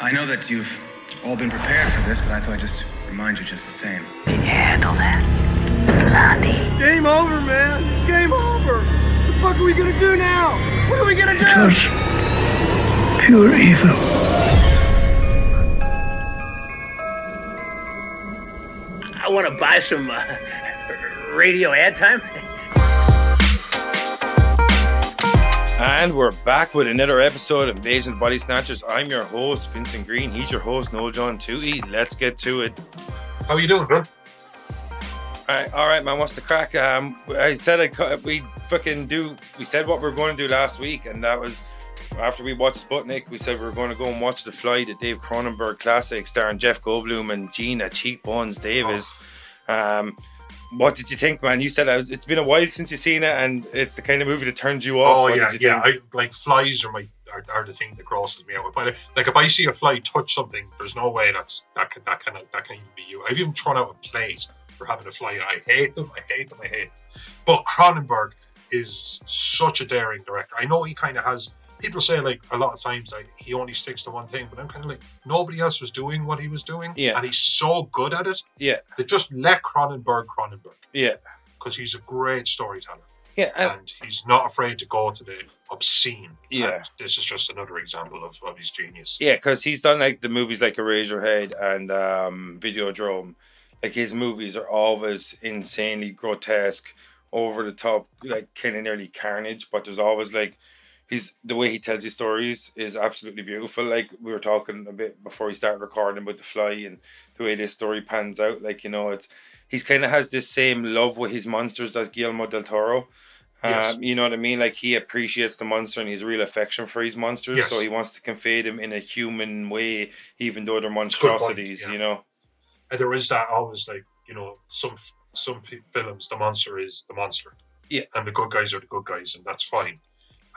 I know that you've all been prepared for this, but I thought I'd just remind you just the same. Can you handle that, Blondie? Game over, man. Game over. What the fuck are we gonna do now? What are we gonna do? Because pure evil. I want to buy some radio ad time. And we're back with another episode of Invasion of Body Snatchers. I'm your host, Vincent Green. He's your host, Noel-John 2E. Let's get to it. How are you doing, man? All right, man. What's the crack? I said we said what we were going to do last week, and that was after we watched Sputnik. We said we were going to go and watch The Fly, the Dave Cronenberg classic, starring Jeff Goldblum and Gina Cheekbones Davis. What did you think, man? You said it's been a while since you've seen it, and it's the kind of movie that turns you off. Oh, yeah. I like flies are the thing that crosses me out. But like if I see a fly touch something, there's no way that can even be you. I've even thrown out a plate for having a fly. I hate them. But Cronenberg is such a daring director. I know he kind of has. People say like a lot of times like he only sticks to one thing, but I'm kind of like nobody else was doing what he was doing, and he's so good at it. Yeah, they just let Cronenberg. Yeah, because he's a great storyteller. Yeah, and he's not afraid to go to the obscene. Yeah, and this is just another example of his genius. Yeah, because he's done like the movies like Eraserhead and Videodrome. Like his movies are always insanely grotesque, over the top, like kind of nearly carnage. But there's always like. The way he tells his stories is absolutely beautiful. Like we were talking a bit before we started recording about The Fly and the way this story pans out. Like, you know, he's kind of has this same love with his monsters as Guillermo del Toro. Yes. You know what I mean? Like he appreciates the monster and he's real affection for his monsters. Yes. So he wants to convey them in a human way, even though they're monstrosities, you know? And there is that always like, you know, some films, the monster is the monster. Yeah. And the good guys are the good guys, and that's fine.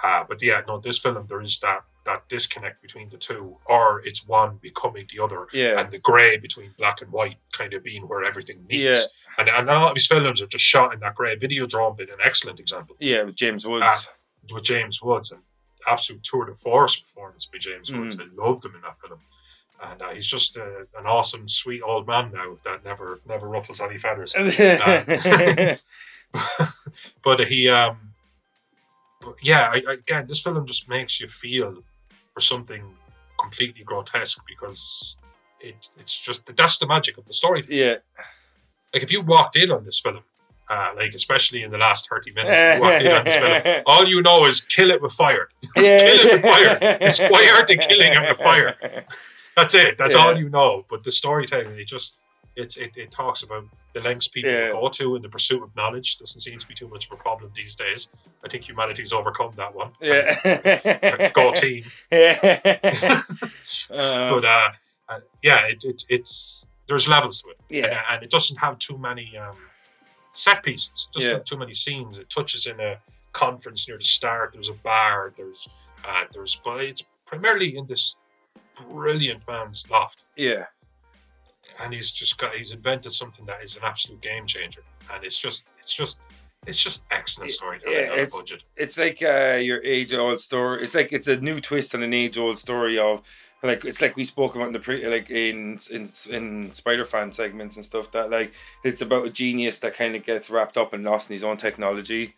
But yeah, no, this film, there is that disconnect between the two, or it's one becoming the other, and the grey between black and white kind of being where everything meets. Yeah. And a lot of his films are just shot in that grey. Videodrome been an excellent example. Yeah, with James Woods. And absolute tour de force performance by James Woods. I loved him in that film. And he's just an awesome, sweet old man now that never ruffles any feathers. But he... yeah, again, this film just makes you feel for something completely grotesque because it's just that's the magic of the story. Yeah, like if you walked in on this film, like especially in the last 30 minutes, you walked in on this film, all you know is kill it with fire. Kill it with fire. It's why to killing him with fire. That's it. That's all you know. But the storytelling, it talks about the lengths people go to in the pursuit of knowledge. Doesn't seem to be too much of a problem these days. I think humanity's overcome that one. Yeah. Go team. Yeah. But it's there's levels to it. Yeah. And it doesn't have too many set pieces. It doesn't have too many scenes. It touches in a conference near the start. There's a bar. But it's primarily in this brilliant man's loft. Yeah. And he's invented something that is an absolute game changer, and it's just excellent storytelling on a budget. It's like your age-old story. It's a new twist on an age-old story of like it's like we spoke about in Spider-Fan segments and stuff that like it's about a genius that kind of gets wrapped up and lost in his own technology.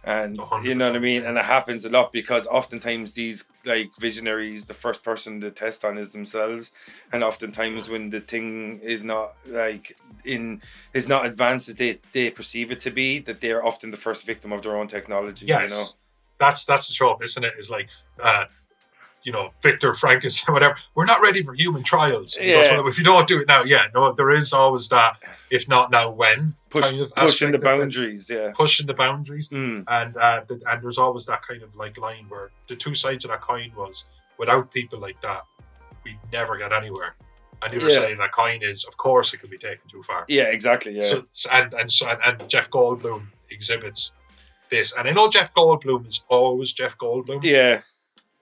And you know what I mean, and it happens a lot because oftentimes these like visionaries, the first person to test on is themselves, and oftentimes when the thing is not advanced as they perceive it to be, that they're often the first victim of their own technology. Yes, you know? That's the trope, isn't it? It's like Victor Frankenstein, whatever. We're not ready for human trials. So if you don't do it now, there is always that. If not now, when? Pushing the boundaries, pushing the boundaries, and there's always that kind of like line where the two sides of that coin was without people like that, we never get anywhere. And the other side of that coin is, of course, it can be taken too far. Yeah, exactly. Yeah. So Jeff Goldblum exhibits this, and I know Jeff Goldblum is always Jeff Goldblum. Yeah.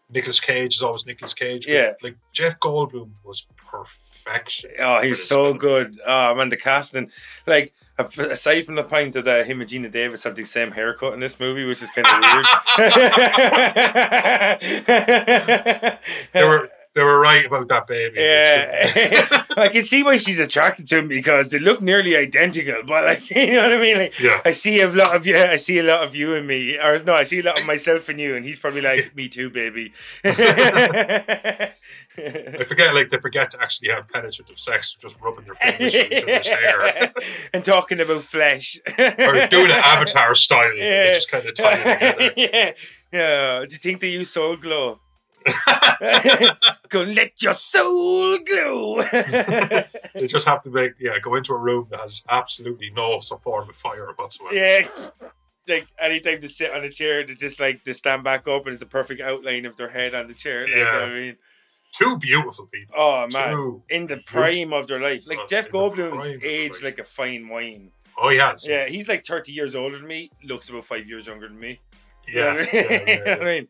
Nicolas Cage is always Nicolas Cage. Yeah. Like Jeff Goldblum was perfection. Oh, he's so good. Oh man, the casting. Like aside from the point that him and Gina Davis have the same haircut in this movie, which is kind of weird. They They were right about that baby. Yeah, I can see why she's attracted to him because they look nearly identical. But like, you know what I mean? Like, Yeah. I see a lot of you. I see a lot of you in me, or no, I see a lot of myself in you, and he's probably like, me too, baby. I forget, like they forget to actually have penetrative sex, just rubbing their fingers through each other's hair and talking about flesh, or doing it Avatar style. Yeah. They just kind of tie it together. Yeah. Do you think they use Soul Glow? Go let your soul glow. They just have to go into a room that has absolutely no form of fire whatsoever. Yeah. Like anytime they sit on a chair, they stand back up and it's the perfect outline of their head on the chair. Like, Yeah. you know what I mean? Two beautiful people. Oh man, in the prime of their life. Like Jeff Goldblum's aged like a fine wine. Oh, he has. Yeah, he's like 30 years older than me. Looks about 5 years younger than me. Yeah. You know what I mean? You know what I mean?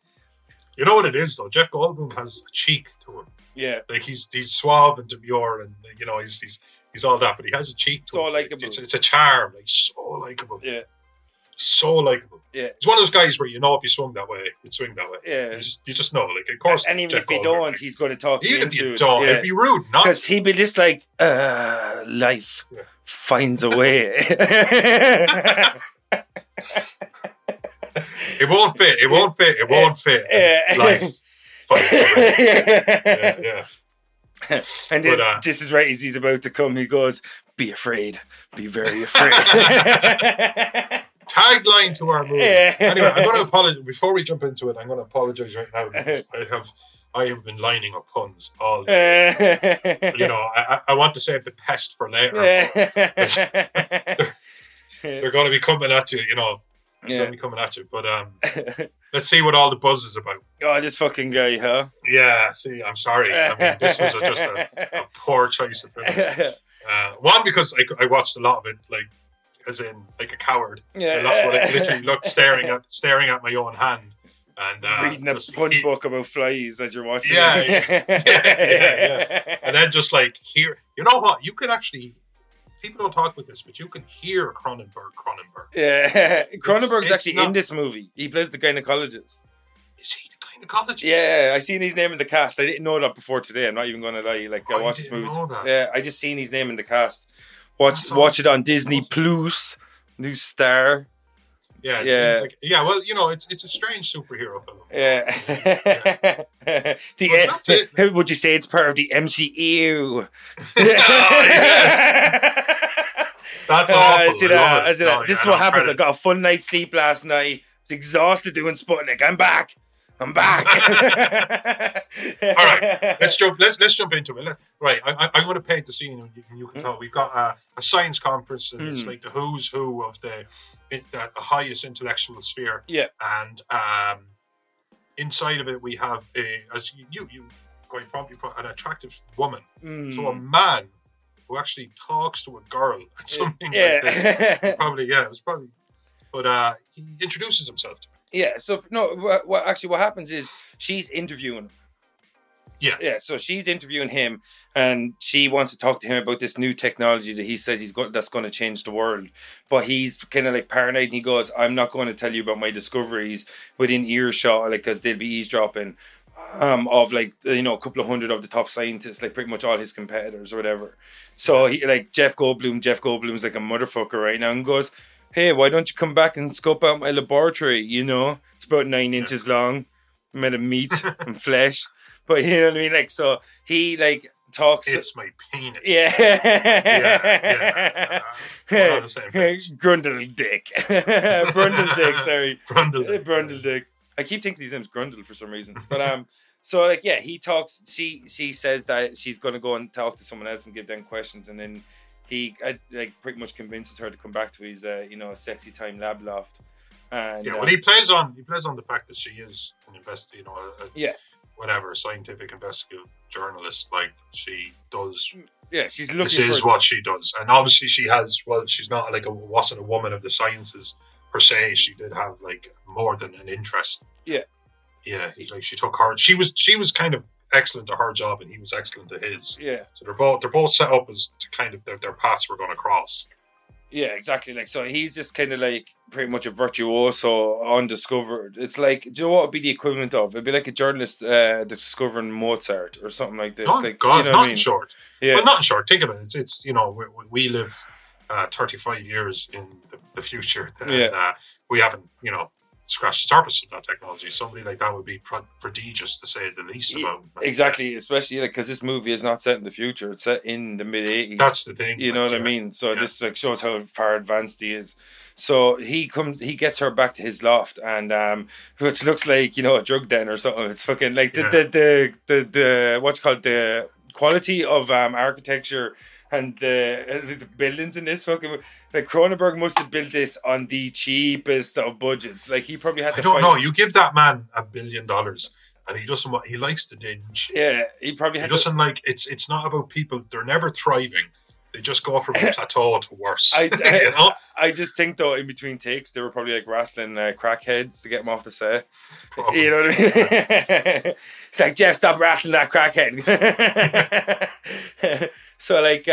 You know what it is though? Jeff Goldblum has a cheek to him. Yeah. Like he's suave and demure, and you know he's all that, but he has a cheek to him. So likable. It's a charm. Like so likable. Yeah. So likable. Yeah. He's one of those guys where you know if you swing that way, you'd swing that way. Yeah. You just know. Like of course. And even Jeff if you Goldblum, don't, like, he's going to talk you even if into you don't, it. it'd be rude, not because he'd be just like, life finds a way. It won't fit. It won't fit. It won't fit. Life. Yeah. And then just as right as he's about to come, he goes, "Be afraid, be very afraid." Tagline to our movie. Anyway, I'm going to apologize before we jump into it. I'm going to apologize right now because I have been lining up puns all day. You know, I want to save the pest for later. They're going to be coming at you. You know. They're going to be coming at you, but let's see what all the buzz is about. Oh, this fucking guy, huh? Yeah, see, I'm sorry. I mean, this was just a poor choice of film. One, because I watched a lot of it, like, as in, like a coward. Yeah. A lot, but I literally looked staring at my own hand. And reading a pun book about flies as you're watching yeah, it. yeah. And then just, like, hear... You know what? You can actually... People don't talk about this, but you can hear Cronenberg. Yeah, Cronenberg's actually not... in this movie. He plays the gynecologist. Is he the gynecologist? Yeah, I seen his name in the cast. I didn't know that before today. I'm not even going to lie. Like, I watched this movie. Yeah, I just seen his name in the cast. Watch it on Disney Plus, new star. Yeah, seems like, yeah. Well, you know, it's a strange superhero film. Yeah. Would you say it's part of the MCU? That's awful. This is what happens. I got a full night's sleep last night. I was exhausted doing Sputnik. I'm back. All right, let's jump into it. Right, I'm going to paint the scene, and you can tell we've got a science conference, and it's like the who's who of the highest intellectual sphere. Yeah, and inside of it we have as you quite promptly put, an attractive woman. So a man who actually talks to a girl at something like this. It was probably, but he introduces himself to her. Yeah, so no, what happens is she's interviewing him. Yeah, so she's interviewing him, and she wants to talk to him about this new technology that he says that's going to change the world. But he's kind of like paranoid, and he goes, "I'm not going to tell you about my discoveries within earshot, like, because they'll be eavesdropping of, like, you know, a couple of hundred of the top scientists, like pretty much all his competitors or whatever." So he, like, Jeff Goldblum's like a motherfucker right now, and goes, "Hey, why don't you come back and scope out my laboratory? You know, it's about 9 inches long, made of meat and flesh." But you know what I mean? Like, so he, like, talks. It's my penis. Yeah. We're on the same page. Grundle dick. Brundle dick, sorry. Brundle dick. I keep thinking his name's Grundle for some reason. But so, like, yeah, he talks. She says that she's going to go and talk to someone else and give them questions, and then he like pretty much convinces her to come back to his sexy time lab loft. And well, he plays on the fact that she is an whatever scientific investigative journalist. Like, she does. Yeah, she's looking. This is what she does, and obviously she has. Well, she's not like wasn't a woman of the sciences per se. She did have, like, more than an interest. Yeah. Yeah, she took her. She was kind of excellent at her job, and he was excellent at his. Yeah. So they're both set up as to kind of their paths were going to cross. Yeah, exactly. Like, so he's just kind of like pretty much a virtuoso, undiscovered. It's like, do you know what would be the equivalent of? It'd be like a journalist discovering Mozart or something like this. Oh Like, God, you know not what I in mean? short. Yeah. Well, not in short. Think of it. It's we live 35 years in the future, and we haven't scratched the surface of that technology. Somebody like that would be prodigious, to say the least. About exactly, especially like because this movie is not set in the future; it's set in the mid-80s. That's the thing. You know what I mean? So this like shows how far advanced he is. So he gets her back to his loft, and which looks like a drug den or something. It's fucking like the what's called the quality of architecture and the buildings in this fucking. Like Cronenberg must have built this on the cheapest of budgets. Like he probably had to. I don't know. You give that man $1 billion, and he doesn't. He likes to dinge. Yeah, he probably. He doesn't like. It's not about people. They're never thriving. They just go from plateau to worse. I just think though, in between takes, they were probably like wrestling crackheads to get them off the set. Probably. You know what I mean? It's like, Jeff, stop wrestling that crackhead. So like.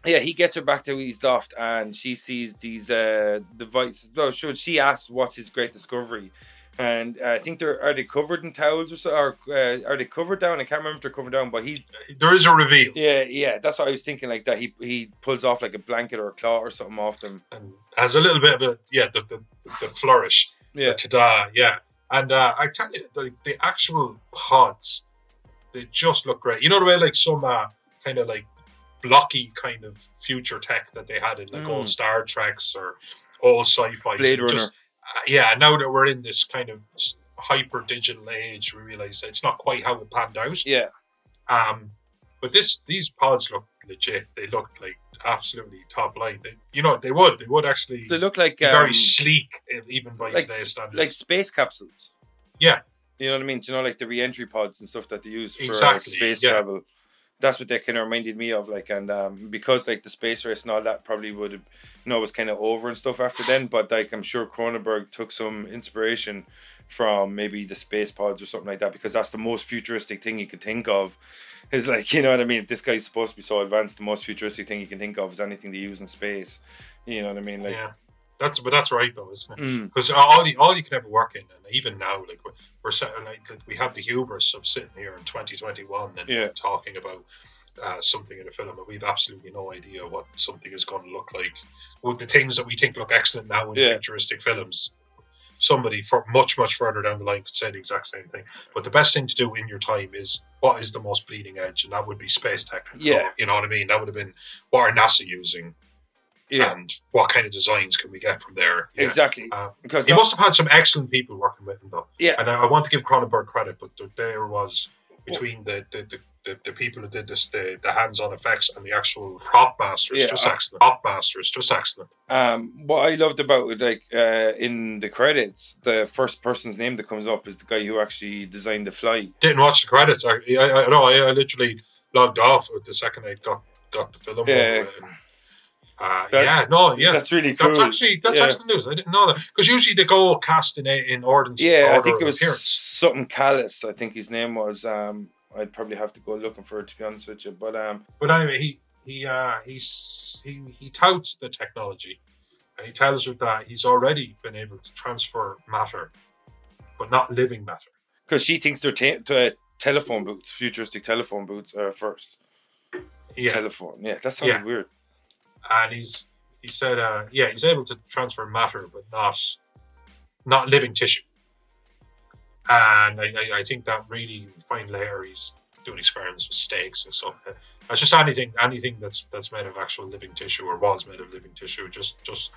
Yeah, he gets her back to his loft, and she sees these devices. No, she asks what's his great discovery, and I think are they covered in towels or so, or are they covered down? I can't remember if they're covered down, but there is a reveal. Yeah, that's what I was thinking. Like that, he pulls off like a blanket or a cloth or something off them, and has a little bit of the flourish. Yeah, ta-da, yeah. And I tell you, the actual pods, they just look great. You know the way like some kind of like blocky kind of future tech that they had in like old Star Treks or old sci-fi. Blade Runner. Just, now that we're in this kind of hyper digital age, we realize that it's not quite how it panned out. Yeah. But these pods look legit. They look like absolutely top line. They would actually. They look like very sleek, even by like, today's standards. Like space capsules. Yeah. You know what I mean? Do you know, like the re-entry pods and stuff that they use for space travel. That's what they kind of reminded me of, like, and because like the space race and all that probably would have, was kind of over and stuff after then. But like, I'm sure Cronenberg took some inspiration from maybe the space pods or something like that, because that's the most futuristic thing you could think of. Is like, you know what I mean? If this guy's supposed to be so advanced, the most futuristic thing you can think of is anything they use in space. You know what I mean? Like, yeah. That's right though, isn't it? Because all you can ever work in, and even now, like we're like we have the hubris of sitting here in 2021 and talking about something in a film, and we've absolutely no idea what something is going to look like. With the things that we think look excellent now in futuristic films, somebody much further down the line could say the exact same thing. But the best thing to do in your time is what is the most bleeding edge, and that would be space tech. Yeah, you know what I mean. That would have been what are NASA using. Yeah. And what kind of designs can we get from there? Yeah. Exactly. Because he must have had some excellent people working with him, though. Yeah. And I want to give Cronenberg credit, but there was between the people who did this, the hands-on effects and the actual prop masters, just excellent. Prop masters, just excellent. What I loved about it, like in the credits, the first person's name that comes up is the guy who actually designed the flight. Didn't watch the credits. I literally logged off the second I got the film. Yeah. That's really cool. That's excellent news. I didn't know that, because usually they go cast in order. Yeah, I think it was something Callis. I think his name was. I'd probably have to go looking for it, to be honest with you. But anyway, he touts the technology, and he tells her that he's already been able to transfer matter, but not living matter. Because she thinks they're telephone booths, futuristic telephone booths first. Yeah, telephone. Yeah, that sounded weird. And he said, he's able to transfer matter, but not living tissue. And I think that really, you find later he's doing experiments with steaks and stuff. It's just anything that's made of actual living tissue or was made of living tissue, just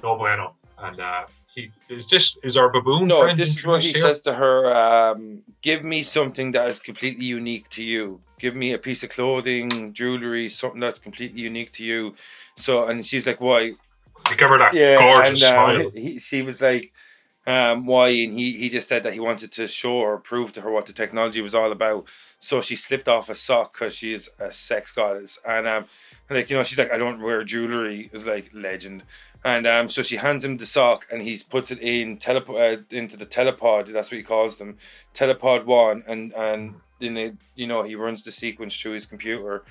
no bueno. And is our baboon? No, friend this is what he says to her. Give me something that is completely unique to you. Give me a piece of clothing, jewelry, something that's completely unique to you. So, and she's like, why? You give her that gorgeous smile. She was like, why? And he just said that he wanted to show or prove to her what the technology was all about. So she slipped off a sock because she is a sex goddess. And she's like, I don't wear jewelry. It's like legend. And so she hands him the sock, and he puts it in into the telepod. That's what he calls them, telepod 1. And then he runs the sequence through his computer.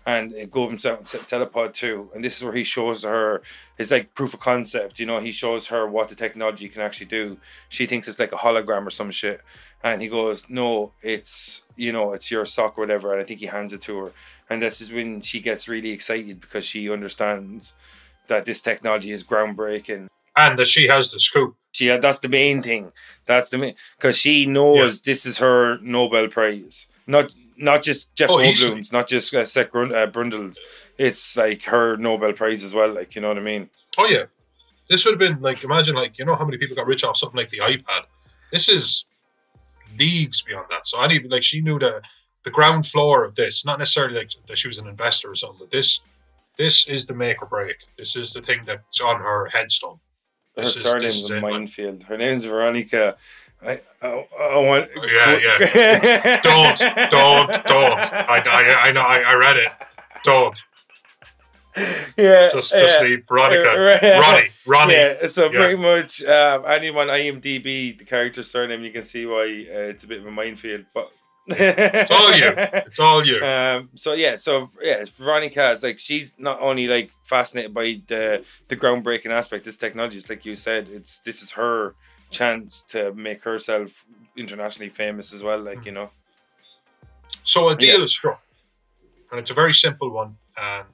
and it goes out and telepod too. And this is where he shows her, it's like proof of concept, you know, he shows her what the technology can actually do. She thinks it's like a hologram or some shit. And he goes, no, it's, you know, it's your sock or whatever. And I think he hands it to her. And this is when she gets really excited because she understands that this technology is groundbreaking. And that she has the scoop. That's the main thing. That's the main, because she knows this is her Nobel Prize. Not just Jeff Goldblum's, not just Seth Brundle's. It's like her Nobel Prize as well. Like, you know what I mean? Oh yeah, this would have been like, imagine, like, you know how many people got rich off something like the iPad. This is leagues beyond that. So she knew the ground floor of this. Not necessarily like that she was an investor or something, but this is the make or break. This is the thing that's on her headstone. Her surname's a minefield. Her name's Veronica. I want. Yeah. Don't. I know. I read it. Don't. Yeah. Just leave Veronica. Ronnie. Yeah. So pretty much, anyone IMDb the character's surname, you can see why it's a bit of a minefield. But it's all you. So Veronica is like, she's not only like fascinated by the groundbreaking aspect of this technology. It's like you said, this is her chance to make herself internationally famous as well, like, you know. So a deal is struck, and it's a very simple one and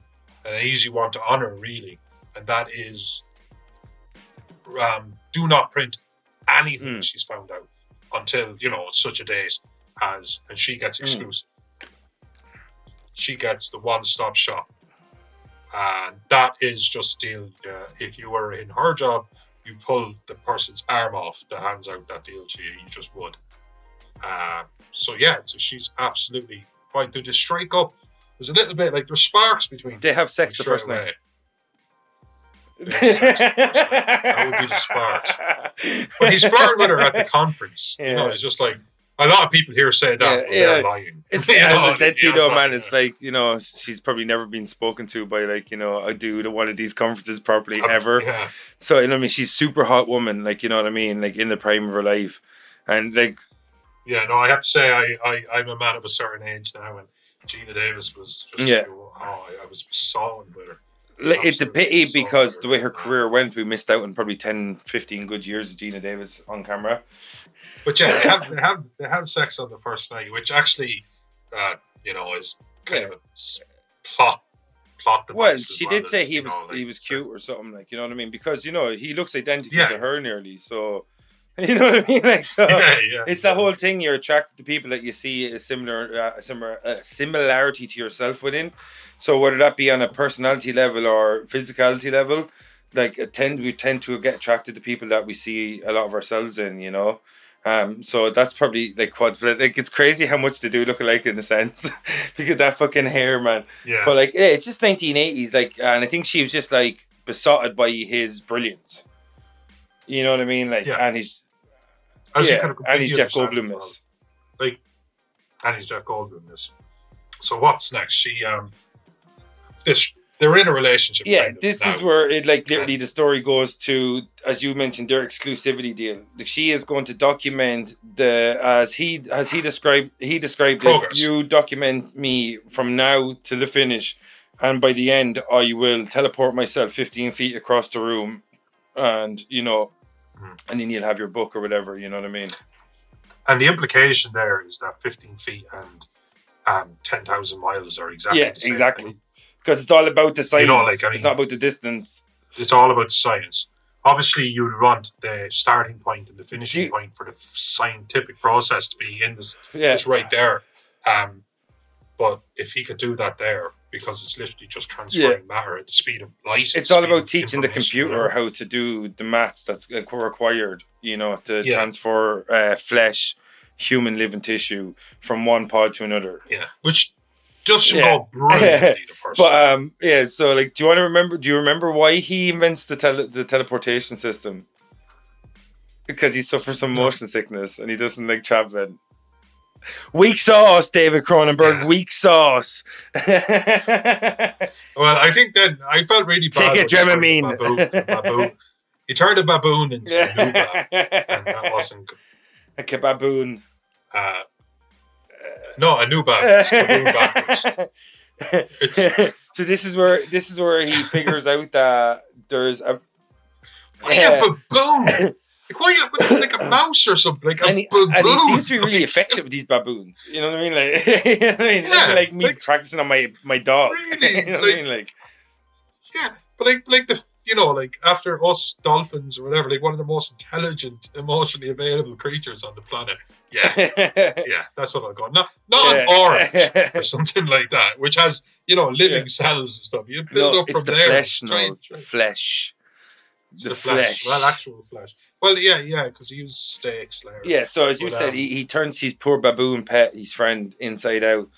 an easy one to honor, really, and that is do not print anything she's found out until, you know, such a date as, and she gets exclusive. She gets the one-stop shop, and that is just a deal. If you were in her job, you pull the person's arm off that hands out that deal to you. You just would. So she's absolutely fine. They just strike up. There's a little bit like there's sparks between. They have sex the first night. That would be the sparks. But he's flirting with her at the conference. Yeah. You know, it's just like, a lot of people here say that, but they're lying. It's I said to you though, man, it's like, you know, she's probably never been spoken to by, like, you know, a dude at one of these conferences properly ever. Yeah. So, you know what I mean? She's super hot woman, like, you know what I mean? Like, in the prime of her life. And, like... Yeah, no, I have to say, I'm a man of a certain age now, and Gina Davis was just... I was besotted with her. It's a pity because the way her career went, we missed out on probably 10, 15 good years of Gina Davis on camera. But yeah, they have sex on the first night, which actually, you know, is kind of a plot device. Well, she did say he was cute or something, like, you know what I mean? Because, you know, he looks identical to her nearly, so you know what I mean? Like, so it's that whole thing. You're attracted to people that you see a similarity to yourself within. So whether that be on a personality level or physicality level, like we tend to get attracted to people that we see a lot of ourselves in, you know. So that's probably like like it's crazy how much they do look alike in a sense because that fucking hair, man. Yeah. But like, it's just 1980s, like, and I think she was just like besotted by his brilliance. You know what I mean? Like, and he's Jeff Goldblum is. Like, and he's Jeff Goldblum is. So what's next? They're in a relationship. Yeah, this is where it, like, literally the story goes to, as you mentioned, their exclusivity deal. Like, she is going to document as he described it, you document me from now to the finish, and by the end I will teleport myself 15 feet across the room, and, you know, and then you'll have your book or whatever, you know what I mean? And the implication there is that 15 feet and 10,000 miles are exactly the same thing. Because it's all about the science. You know, like, I mean, it's not about the distance. It's all about the science. Obviously, you would want the starting point and the finishing point for the scientific process to be in this, just right there. But if he could do that there, because it's literally just transferring matter at the speed of light. It's all about teaching the computer how to do the maths that's required, you know, to transfer flesh, human living tissue from one pod to another. Yeah, which doesn't go brilliantly the first time. But so like, do you remember why he invents the teleportation system? Because he suffers from motion sickness and he doesn't like traveling. Weak sauce, David Cronenberg. Weak sauce. Well, I think then I felt really bad. Take a Dramamine. Baboon. He turned a baboon into a nubab, and that wasn't good. A kebaboon. No, a nubab. It's baboon backwards. So this is where he figures out that there's a baboon. Like a mouse or something, like a baboon. And he seems to be really effective with these baboons. You know what I mean? Like me practicing on my dog. Really, you know what I mean? Like, yeah, but like the like after us dolphins or whatever, like one of the most intelligent, emotionally available creatures on the planet. Yeah, that's what I'll go. Not an orange or something like that, which has living cells and stuff. You build up from there. Flesh. The flesh. Well, actual flesh. Well, yeah, because he used steaks later. Yeah, so as you said, he turns his poor baboon pet, his friend, inside out,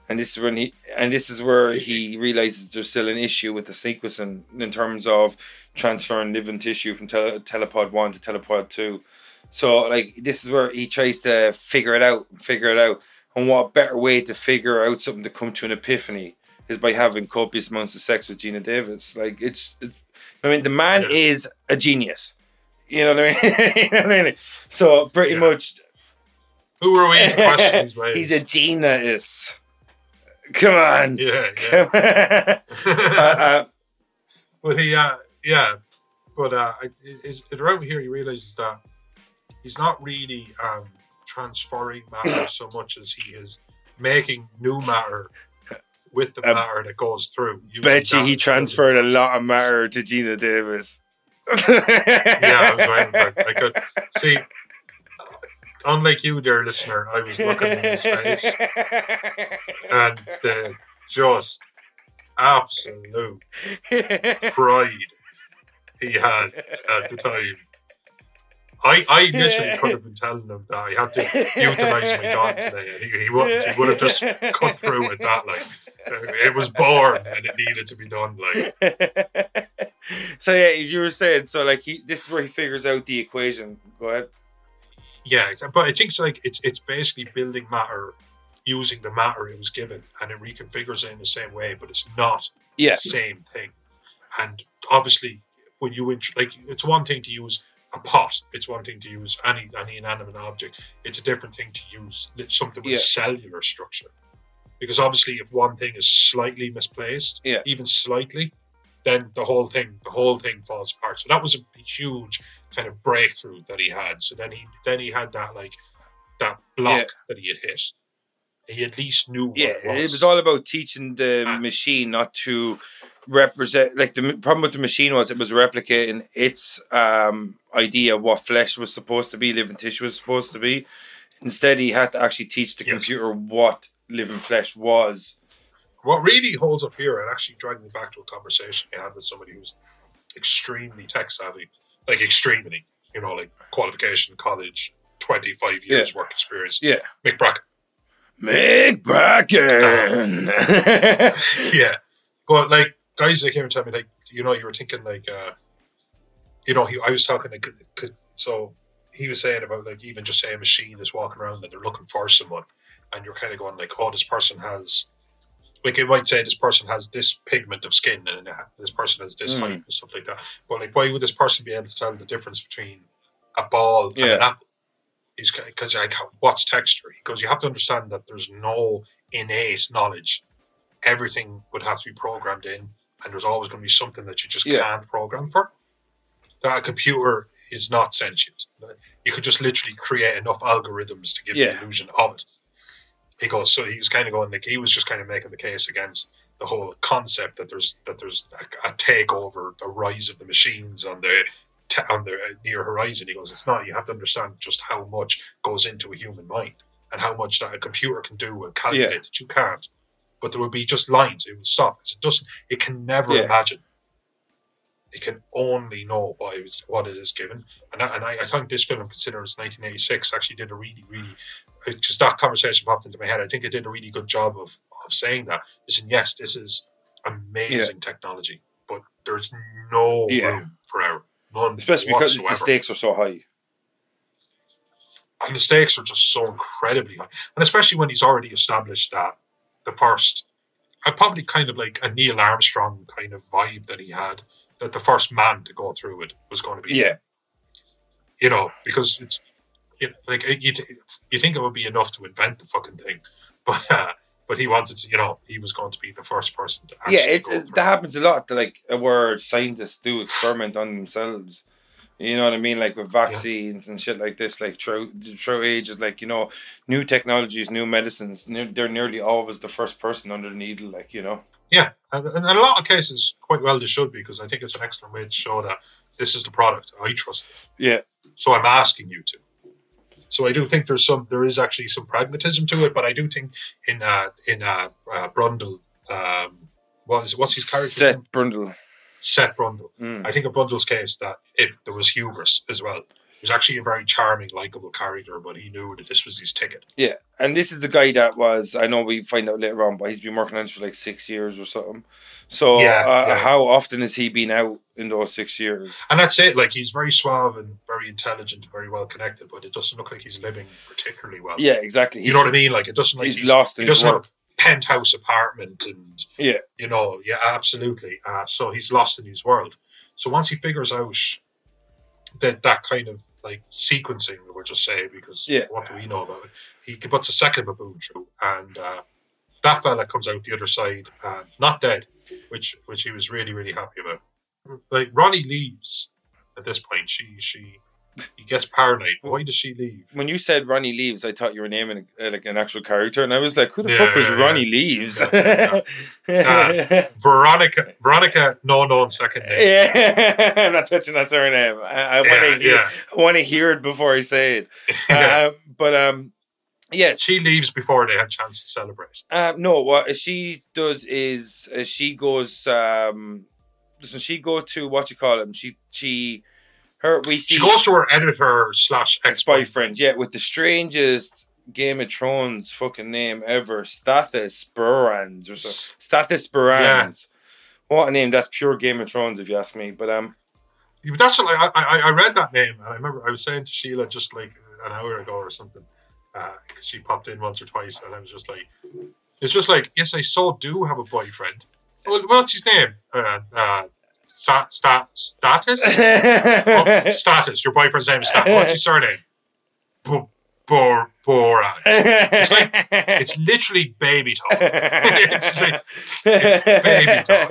and this is where he realizes there's still an issue with the sequencing in terms of transferring living tissue from telepod 1 to telepod 2. So, like, this is where he tries to figure it out, and what better way to figure out something to come to an epiphany is by having copious amounts of sex with Gina Davis. Like, I mean, the man is a genius. You know what I mean? You know what I mean? So pretty much, who are we to question his ways? He's a genius. Come on. Yeah. But around here he realizes that he's not really transferring matter so much as he is making new matter with the matter that goes through. Bet you he transferred a lot of matter to Gina Davis. Yeah, I was waiting for it. I could see. Unlike you, dear listener, I was looking in his face, and just absolute pride he had at the time. I literally could have been telling him that I had to euthanize my dog today, and he wouldn't. He would have just cut through with that. Like, it was born and it needed to be done. Like, so yeah, as you were saying, so like this is where he figures out the equation. Go ahead. Yeah, but I think it's basically building matter using the matter it was given, and it reconfigures it in the same way, but it's not the same thing. And obviously, when you it's one thing to use a pot, it's one thing to use any inanimate object. It's a different thing to use something with cellular structure, because obviously, if one thing is slightly misplaced, even slightly, then the whole thing falls apart. So that was a huge kind of breakthrough that he had. So then he had that block that he had hit. He at least knew what it was all about teaching the machine not to represent. Like, the problem with the machine was it was replicating its idea of what flesh was supposed to be, living tissue was supposed to be. Instead, he had to actually teach the computer what living flesh was. What really holds up here, and actually dragging me back to a conversation I had with somebody who's extremely tech savvy, like extremely, like qualification, college, 25 years work experience. Yeah. Mick Bracken. Yeah. But like, guys that came and tell me, like, you were thinking like, I was talking like, so he was saying about like, even just say a machine is walking around and they're looking for someone, and you're kind of going like, oh, this person has, like, it might say this person has this pigment of skin and this person has this height and stuff like that. But like, why would this person be able to tell the difference between a ball and an apple? Because like, what's texture? He goes, you have to understand that there's no innate knowledge. Everything would have to be programmed in, and there's always going to be something that you just can't program for. That a computer is not sentient. You could just literally create enough algorithms to give the illusion of it. He goes, so he was kind of going like, he was just kind of making the case against the whole concept that there's a takeover, the rise of the machines on the near horizon. He goes, it's not. You have to understand just how much goes into a human mind and how much that a computer can do and calculate that you can't. But there will be just lines. It will stop. It can never imagine. It can only know what it is given. And I think this film, considering it's 1986, actually did a really, really, just that conversation popped into my head. I think it did a really good job of saying that. Listen, yes, this is amazing technology, but there's no room for error. None, especially because the stakes are so high. And the stakes are just so incredibly high. And especially when he's already established that the first, probably kind of like a Neil Armstrong kind of vibe that he had, that the first man to go through it was going to be him. Because it's like you think it would be enough to invent the fucking thing, but But he wanted to, he was going to be the first person to actually that happens a lot. Where scientists do experiment on themselves. You know what I mean? Like with vaccines and shit like this, like throughout ages, like, new technologies, new medicines, they're nearly always the first person under the needle, like, Yeah, and in a lot of cases, quite well they should be, because I think it's an excellent way to show that this is the product. I trust it. Yeah. So I'm asking you to. So I do think there is actually some pragmatism to it, but I do think in Brundle, what's his character? Seth Brundle. I think in Brundle's case that there was hubris as well. He was actually a very charming, likable character, but he knew that this was his ticket. Yeah, and this is the guy that I know we find out later on, but he's been working on it for like 6 years or something. So how often has he been out in those 6 years? And that's it. Like, he's very suave and very intelligent, very well connected, but it doesn't look like he's living particularly well. Yeah, exactly. You know what I mean? Like, it doesn't like he's lost in his work. Have a penthouse apartment and, absolutely. So he's lost in his world. So once he figures out that kind of like sequencing, we'll just say, because what do we know about it? He puts a second baboon through, and that fella comes out the other side, not dead, which he was really, really happy about. Like, Ronnie leaves at this point. He gets paranoid. Why does she leave? When you said Ronnie leaves, I thought you were naming like an actual character, and I was like, who the fuck was Ronnie leaves? Veronica, no known second name. Yeah, I'm not touching that surname. I want to hear it before I say it. Yes. She leaves before they had a chance to celebrate. No, what she does is she goes. Doesn't she go to what you call him? She goes to her editor / ex-boyfriend, with the strangest Game of Thrones fucking name ever, Stathis Burans or so. Stathis Burans. Yeah. What a name! That's pure Game of Thrones, if you ask me. But that's what I read that name, and I remember I was saying to Sheila just like an hour ago or something. She popped in once or twice, and I was just like, it's just like, yes, I so do have a boyfriend. Well, what's his name? Status? Status. Your boyfriend's name is Status. What's his surname? Boran. It's literally baby talk. It's baby talk.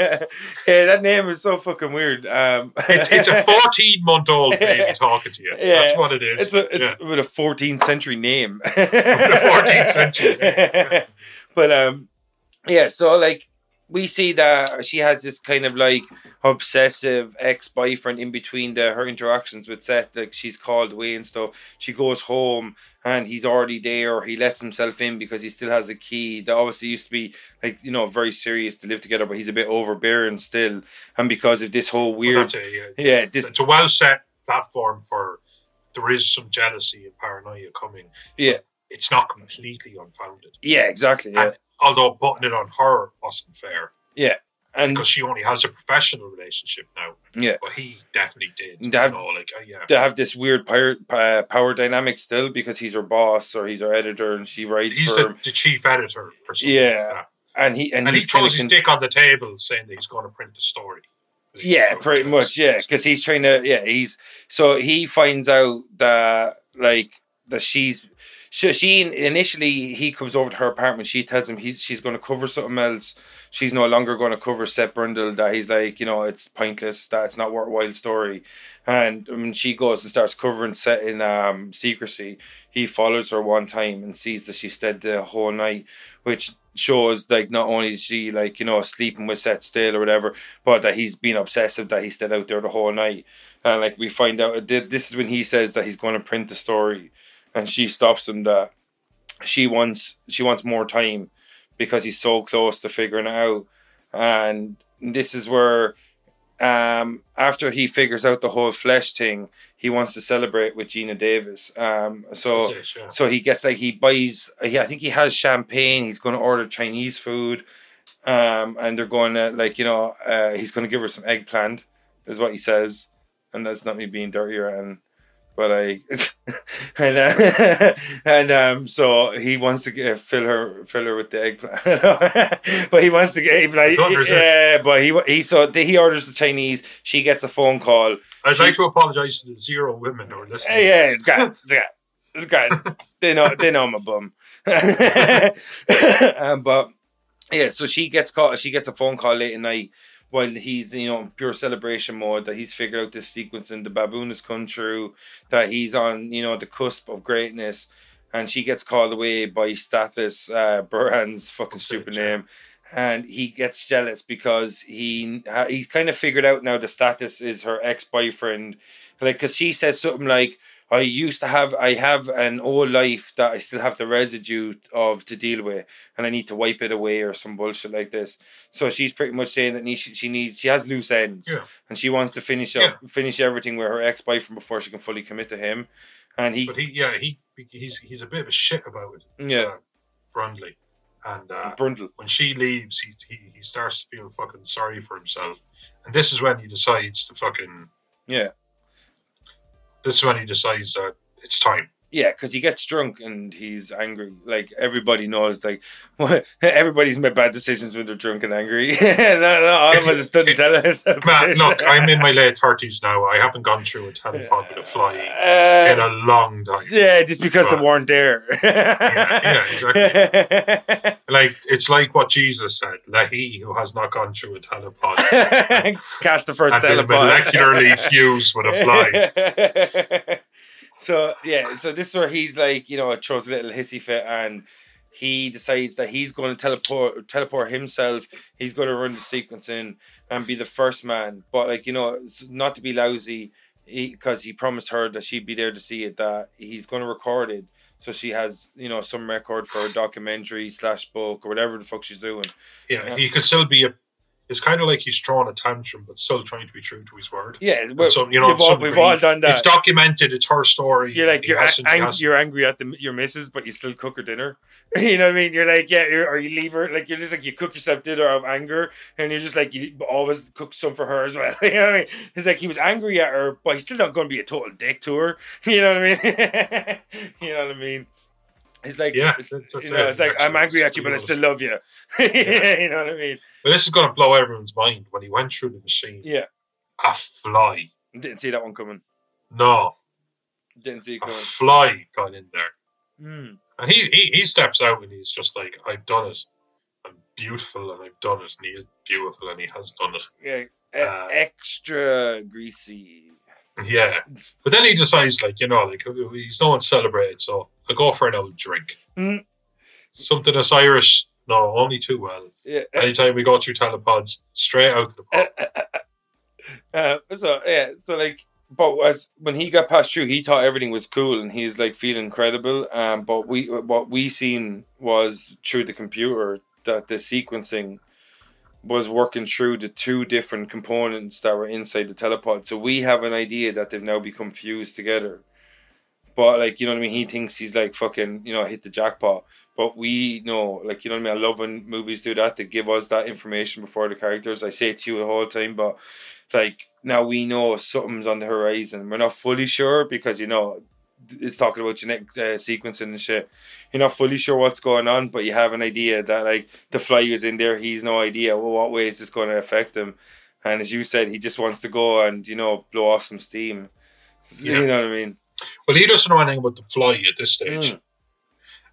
Yeah, that name is so fucking weird. It's a 14-month-old baby talking to you. Yeah, that's what it is. It's with a 14th century name. With a 14th century name. But so like, we see that she has this kind of like obsessive ex-boyfriend in between her interactions with Seth. Like, she's called away and stuff. She goes home and he's already there. He lets himself in because he still has a key. They obviously used to be like, very serious to live together, but he's a bit overbearing still. And because of this whole weird, it's a well set platform for there is some jealousy and paranoia coming. Yeah, it's not completely unfounded. Yeah, exactly. Yeah. Although putting it on her wasn't fair. Yeah. And because she only has a professional relationship now. Yeah. But he definitely did. They have this weird power dynamic still, because he's her boss or he's her editor and she writes he's for... the chief editor or something. Yeah. Like and he throws his dick on the table saying that he's going to print the story. Yeah, pretty much, because he's trying to... So he finds out that she initially, he comes over to her apartment. She tells him she's going to cover something else. She's no longer going to cover Seth Brundle. That he's like, it's pointless. That it's not worthwhile story. And when she goes and starts covering Seth in secrecy, he follows her one time and sees that she stayed the whole night, which shows like not only is she like sleeping with Seth still or whatever, but that he's been obsessive that he stayed out there the whole night. And like we find out this is when he says that he's going to print the story. And she stops him that she wants more time because he's so close to figuring it out. And this is where after he figures out the whole flesh thing, he wants to celebrate with Gina Davis. So he gets I think he has champagne. He's going to order Chinese food, and they're going to he's going to give her some eggplant, is what he says, and that's not me being dirty or anything. But so he wants to fill her with the eggplant. But he wants to get but he orders the Chinese. She gets a phone call. I'd like to apologise to the 0 women who are listening. Yeah, it's great. They know I'm a bum. But yeah, so she gets caught. She gets a phone call late at night while he's, in pure celebration mode, that he's figured out this sequence and the baboon has come true, that he's on, the cusp of greatness, and she gets called away by Stathis, Buran's fucking stupid name, and he gets jealous because he's kind of figured out now that Stathis is her ex-boyfriend, because she says something like, I have an old life that I still have the residue of to deal with, and I need to wipe it away or some bullshit like this. So she's pretty much saying that she has loose ends, and she wants to finish everything with her ex-boyfriend before she can fully commit to him. And he's a bit of a shit about it. Yeah, Brundley, and Brundle. When she leaves, he starts to feel fucking sorry for himself, and this is when he decides to fucking This is when he decides that it's time. Yeah, because he gets drunk and he's angry. Like, everybody knows, everybody's made bad decisions when they're drunk and angry. no, all of us just didn't tell it. Matt, look, I'm in my late 30s now. I haven't gone through a telepod with a fly in a long time. Yeah, just because they weren't there. yeah, exactly. It's like what Jesus said, let he who has not gone through a telepod cast the first telepod. Molecularly fuse with a fly. So this is where he's throws a little hissy fit, and he decides that he's going to teleport himself. He's going to run the sequence in and be the first man. But not to be lousy, because he promised her that she'd be there to see it, that he's going to record it. So she has, some record for a documentary / book or whatever the fuck she's doing. Yeah, he could still be it's kind of like he's throwing a tantrum, but still trying to be true to his word. Yeah, well, we've all done that. It's documented. It's her story. You're like, you're angry at your missus, but you still cook her dinner. You know what I mean? You're like, or you leave her. Like, you're just like, you cook yourself dinner out of anger, and you're just like, you always cook some for her as well. You know what I mean? It's like, he was angry at her, but he's still not going to be a total dick to her. You know what I mean? You know what I mean? It's like, it's like, I'm angry at you, but I still love you. You know what I mean? But this is going to blow everyone's mind. When he went through the machine, a fly. Didn't see that one coming. No. Didn't see it coming. A fly got in there. Mm. And he steps out and he's just like, I've done it. I'm beautiful and I've done it. And he is beautiful and he has done it. Yeah. Extra greasy. Yeah. But then he decides, he's no one celebrated, so I'll go for an old drink. Mm. Something that's Irish. No, only too well. Yeah. Anytime we go through telepods, straight out to the pub. But when he got passed through, he thought everything was cool and he's feeling incredible. But what we seen was through the computer that the sequencing was working through the two different components that were inside the telepod. So we have an idea that they've now become fused together. But, you know what I mean? He thinks he's, fucking, hit the jackpot. But we know, you know what I mean? I love when movies do that. They give us that information before the characters. I say it to you the whole time, but, now we know something's on the horizon. We're not fully sure because, it's talking about genetic sequencing and shit. You're not fully sure what's going on, but you have an idea that the fly is in there. He's no idea what way is this going to affect him. And as you said, he just wants to go and blow off some steam. You know what I mean? Well, he doesn't know anything about the fly at this stage.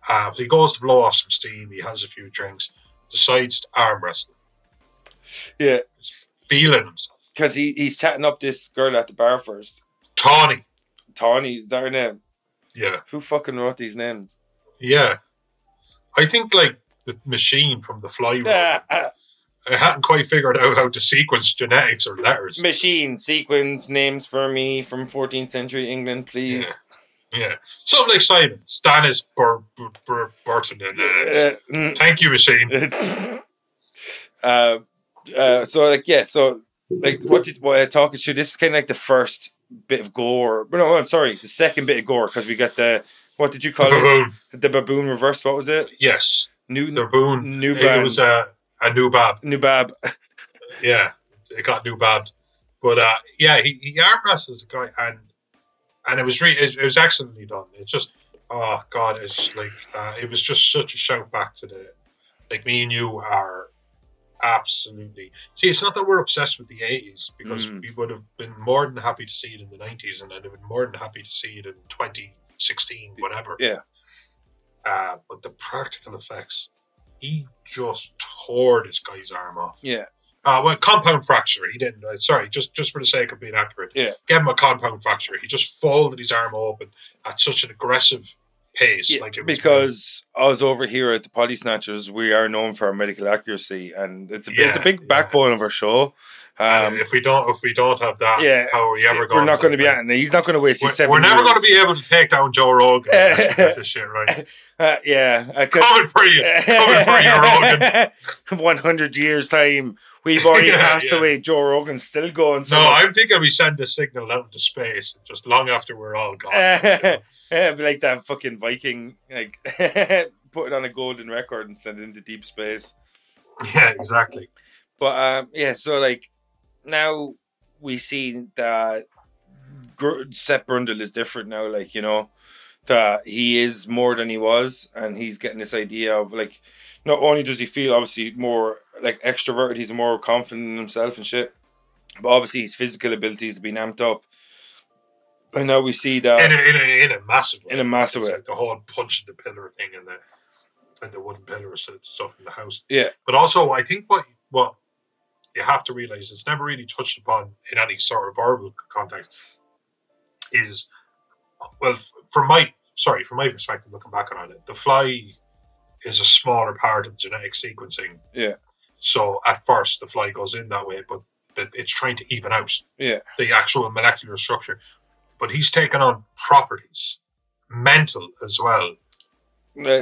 So he goes to blow off some steam. He has a few drinks. Decides to arm wrestle. Yeah, he's feeling himself because he's chatting up this girl at the bar first. Tawny, is that her name? Yeah. Who fucking wrote these names? Yeah. I think the machine from the fly I hadn't quite figured out how to sequence genetics or letters. Machine, sequence, names for me from 14th century England, please. Yeah. Something like Simon. Stannis Burton. Thank you, machine. What talking to, this is kind of the first bit of gore. No, I'm sorry, the second bit of gore, because we got what did you call it? The baboon reverse, what was it? Yes. Baboon. It was a Nubab. Nubab. Yeah, it got Nubabbed. But he arm wrestles a guy, and it was it was excellently done. It's just, oh god, it's just it was just such a shout back to the me and you are absolutely. See, it's not that we're obsessed with the 80s, because we would have been more than happy to see it in the 90s, and I'd have been more than happy to see it in 2016, whatever. Yeah. But the practical effects, he just tore this guy's arm off. Yeah. Well, compound fracture. He didn't. Sorry, just for the sake of being accurate. Yeah. Gave him a compound fracture. He just folded his arm open at such an aggressive pace. Yeah, like it was because us over here at the Potty Snatchers, we are known for our medical accuracy, and it's a big backbone of our show. If we don't have that, how are we ever going? We're not going to be at it. He's not going to waste his 7 years. We're never going to be able to take down Joe Rogan. This shit, right? Coming for you, Rogan. 100 years time, we've already passed away. Joe Rogan's still going. So I'm thinking we send the signal out into space just long after we're all gone. Like that fucking Viking, like put it on a golden record and send it into deep space. Yeah, exactly. But so like now we see that Seth Brundle is different now. Like, you know, that he is more than he was, and he's getting this idea of like, not only does he feel obviously more like extroverted, he's more confident in himself and shit, but obviously his physical abilities have been amped up. And now we see that in a massive way. In a massive way. Like the whole punching the pillar thing and the wooden pillars and stuff in the house. Yeah. But also, I think what you have to realize, it's never really touched upon in any sort of verbal context, is, well, from my perspective, looking back on it, the fly is a smaller part of genetic sequencing. Yeah. So at first the fly goes in that way, but it's trying to even out the actual molecular structure. But he's taken on properties, mental as well.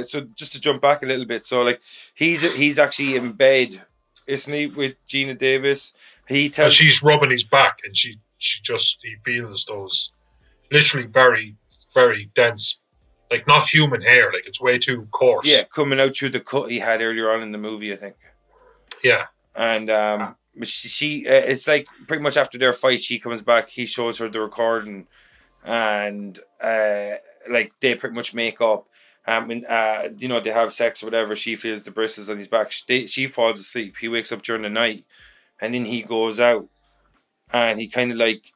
So just to jump back a little bit, so like he's actually in bed, isn't he, with Gina Davis? She's rubbing his back, and he feels those literally very, very dense, like not human hair, like it's way too coarse. Yeah, coming out through the cut he had earlier on in the movie, I think. Yeah, and she it's like pretty much after their fight, she comes back, he shows her the recording, and like they pretty much make up. You know, they have sex or whatever. She feels the bristles on his back. She falls asleep. He wakes up during the night, and then he goes out, and he kind of like,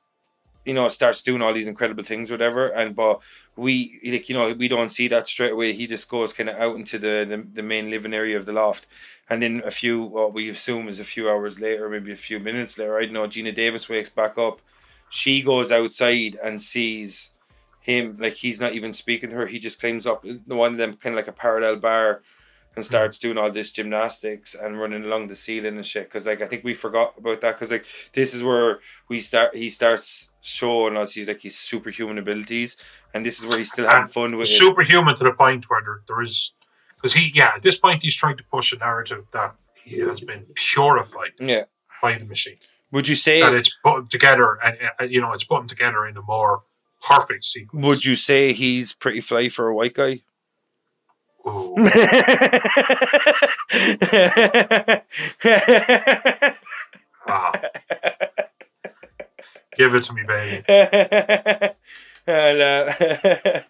you know, starts doing all these incredible things, whatever. But we, like, you know, we don't see that straight away. He just goes kind of out into the main living area of the loft, and then what we assume is a few hours later, maybe a few minutes later, I don't know, Gina Davis wakes back up. She goes outside and sees him, like, he's not even speaking to her. He just climbs up one of them, kind of like a parallel bar, and starts doing all this gymnastics and running along the ceiling and shit. Because, like, I think we forgot about that. Because, like, this is where he starts showing us his superhuman abilities, and this is where he's still having fun with it. Superhuman to the point where there is, because at this point he's trying to push a narrative that he has been purified by the machine. Would you say that it's put together, and it's put together in a more perfect sequence? Would you say he's pretty fly for a white guy? Oh. Give it to me, baby. And,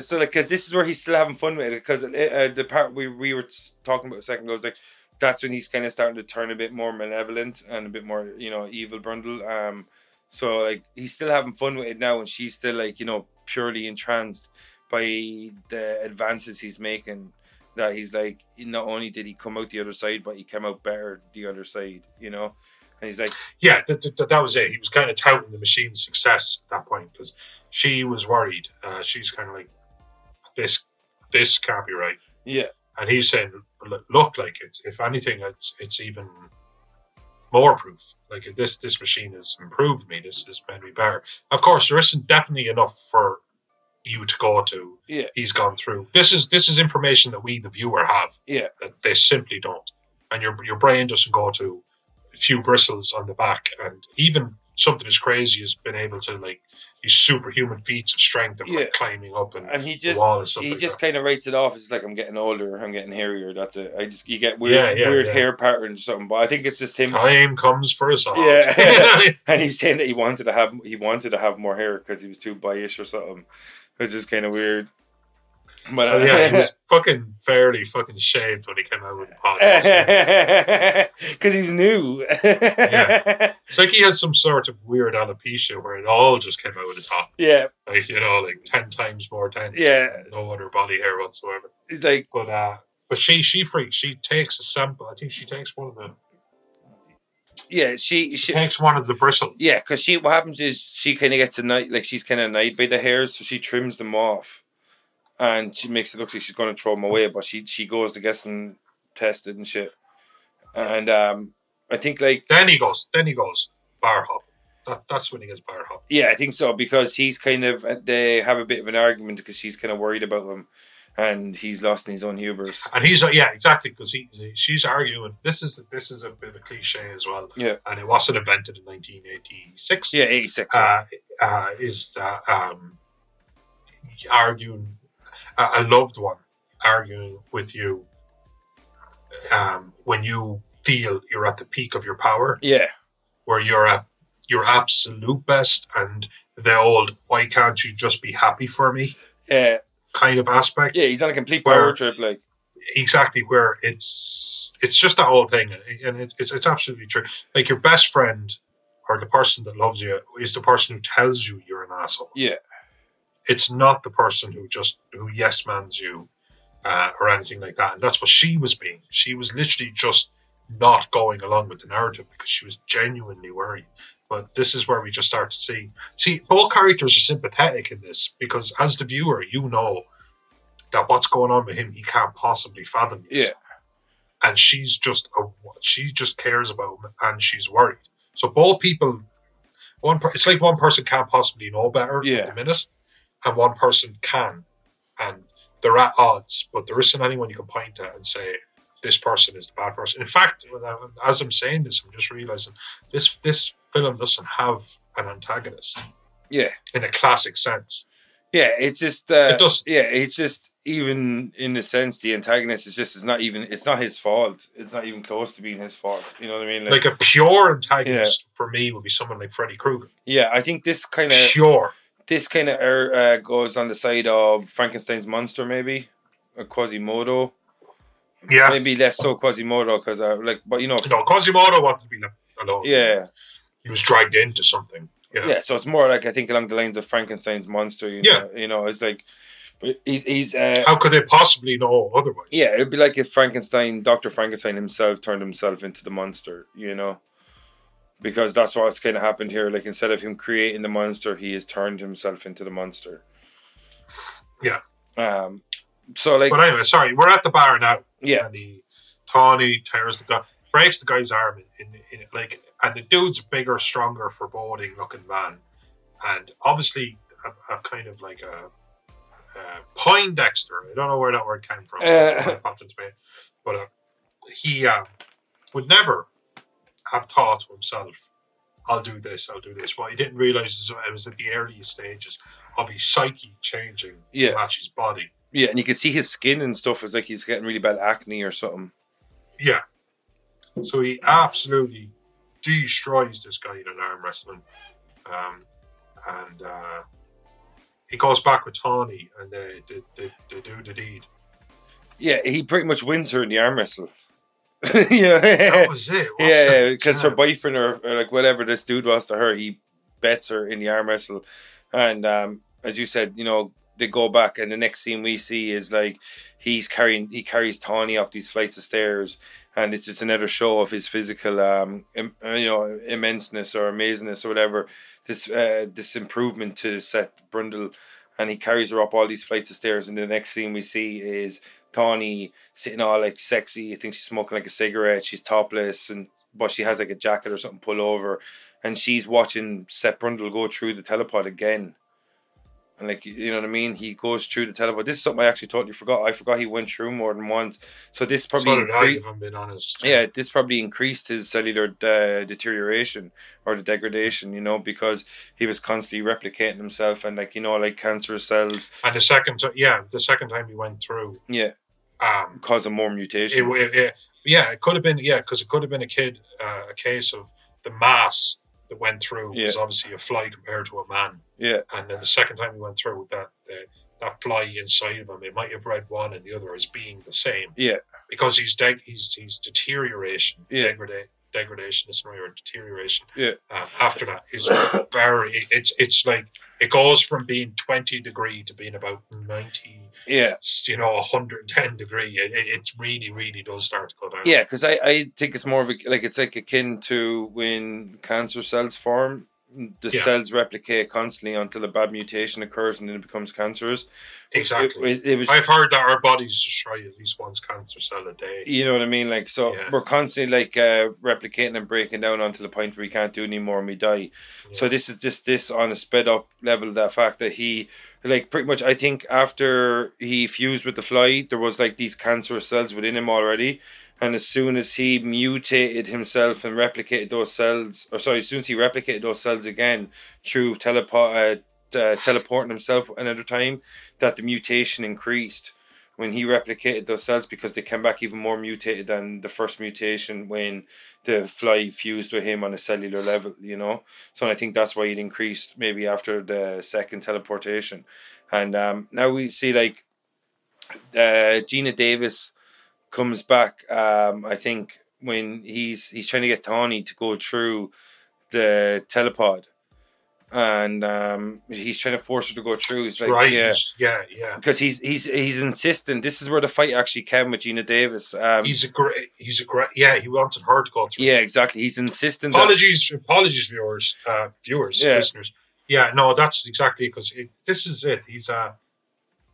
so like, because this is where he's still having fun with it. Because the part we were talking about a second ago was like, that's when he's kind of starting to turn a bit more malevolent and a bit more, you know, evil Brundle. So like, he's still having fun with it now, and she's still like, you know, purely entranced by the advances he's making. That he's like, not only did he come out the other side, but he came out better the other side, you know. And he's like, yeah, that was it. He was kind of touting the machine's success at that point, because she was worried. She's kind of like, this can't be right. Yeah. And he's saying, look, like, if anything, it's even more proof. Like, this machine has improved me. This has made me better. Of course, there isn't definitely enough for you to go to. Yeah. He's gone through. This is information that we, the viewer, have. Yeah. That they simply don't. And your brain doesn't go to a few bristles on the back, and even something as crazy as being able to, like, these superhuman feats of strength of like climbing up and he just the wall and stuff he like just that. Kind of writes it off. It's like, I'm getting older, I'm getting hairier. That's it. You get weird hair patterns or something. But I think it's just him. Time comes for us all. Yeah. And he's saying that he wanted to have more hair because he was too boyish or something, which is kind of weird. But he was fairly shaved when he came out with the podcast. Because he was new. Yeah. It's like he had some sort of weird alopecia where it all just came out of the top. Yeah. Like, you know, like 10 times more dense. Yeah. No other body hair whatsoever. He's like, but she freaks. She takes a sample. I think she takes one of the. Yeah, she takes one of the bristles. Yeah, because what happens is she kind of gets annoyed, like she's kind of annoyed by the hairs, so she trims them off, and she makes it look like she's going to throw them away, but she goes to get them tested and shit, and I think like then he goes bar hop. That's when he gets bar hop. Yeah, I think so, because he's they have a bit of an argument because she's kind of worried about him. And he's lost in his own hubris. And he's exactly, because she's arguing. This is a bit of a cliche as well. Yeah. And it wasn't invented in 1986. Yeah, 86. Is that arguing a loved one arguing with you when you feel you're at the peak of your power. Yeah. Where you're at your absolute best, and the old "why can't you just be happy for me?" Yeah. Kind of aspect. Yeah, he's on a complete power trip, like. Exactly, where it's just that whole thing, and it's absolutely true. Like, your best friend or the person that loves you is the person who tells you you're an asshole. Yeah. It's not the person who yes mans you or anything like that. And that's what she was being. She was literally just not going along with the narrative because she was genuinely worried. But this is where we just start to see both characters are sympathetic in this, because as the viewer, you know that what's going on with him, he can't possibly fathom it. Yeah. And she just cares about him, and she's worried. So both people, it's like one person can't possibly know better at the minute, and one person can, and they're at odds. But there isn't anyone you can point at and say, this person is the bad person. In fact, as I'm saying this, I'm just realizing this film doesn't have an antagonist. Yeah. In a classic sense. Yeah, it's just it does. Yeah, it's just, even in a sense, the antagonist is just, it's not his fault. It's not even close to being his fault. You know what I mean? Like a pure antagonist for me would be someone like Freddy Krueger. Yeah, I think this kind of pure. This kind of goes on the side of Frankenstein's monster, maybe, or Quasimodo. Yeah, maybe less so Quasimodo, because but you know, Quasimodo wanted to be left alone. Yeah, he was dragged into something. Yeah, so it's more like, I think, along the lines of Frankenstein's monster. You know, it's like he's. How could they possibly know otherwise? Yeah, it'd be like if Dr. Frankenstein himself turned himself into the monster. You know, because that's what's kind of happened here. Like, instead of him creating the monster, he has turned himself into the monster. Yeah. So, like, but anyway, sorry, we're at the bar now. Yeah. And Tawny tears breaks the guy's arm and the dude's a bigger, stronger, foreboding looking man, and obviously a kind of like a Poindexter. I don't know where that word came from. But he would never have thought to himself, I'll do this. What he didn't realize is it was at the earliest stages of his psyche changing to match his body. Yeah, and you can see his skin and stuff. It's like he's getting really bad acne or something. Yeah. So he absolutely destroys this guy in an arm wrestling. And he goes back with Tawny, and they do the deed. Yeah, he pretty much wins her in the arm wrestle. That was it. Yeah, because her boyfriend or like whatever this dude was to her, he bets her in the arm wrestle. And as you said, you know, they go back, and the next scene we see is like he carries Tawny up these flights of stairs, and it's just another show of his physical immenseness or amazingness or whatever, this improvement to Seth Brundle, and he carries her up all these flights of stairs, and the next scene we see is Tawny sitting all like sexy. I think she's smoking like a cigarette, she's topless, but she has like a jacket or something pulled over, and she's watching Seth Brundle go through the telepod again. And like, you know what I mean? He goes through the telepod. This is something I actually totally forgot. I forgot he went through more than once. So this probably if I'm being honest. Yeah, this probably increased his cellular deterioration or the degradation, you know, because he was constantly replicating himself, and like, you know, like cancerous cells. And the second time he went through, causing more mutation. It could have been because it could have been a case of the mass that went through was obviously a fly compared to a man. Yeah. And then the second time he went through, that fly inside of him, it might have read one and the other as being the same. Yeah. Because he's deterioration, degradation, or deterioration. Yeah. After that is very. It's like it goes from being 20 degree to being about 90. Yeah. 110 degree. It really, really does start to go down. Yeah, because I think it's more of it's like akin to when cancer cells form. The cells replicate constantly until a bad mutation occurs and then it becomes cancerous. Exactly. It was, I've heard that our bodies destroy at least one cancer cell a day. You know what I mean? Like, so we're constantly like replicating and breaking down until the point where we can't do anymore and we die. Yeah. So this is just this on a sped up level. That fact that he, like, pretty much, I think after he fused with the fly, there was like these cancerous cells within him already. And as soon as he mutated himself and replicated those cells, as soon as he replicated those cells again through teleporting himself another time, that the mutation increased when he replicated those cells because they came back even more mutated than the first mutation when the fly fused with him on a cellular level, you know? So I think that's why it increased maybe after the second teleportation. And now we see like Gina Davis comes back, I think, when he's trying to get Tawny to go through the telepod, and he's trying to force her to go through. He's like, yeah, because he's insistent. This is where the fight actually came with Gina Davis. He's a great. He wanted her to go through. Yeah, exactly. He's insistent. Apologies, viewers, listeners. Yeah, no, that's exactly because this is it.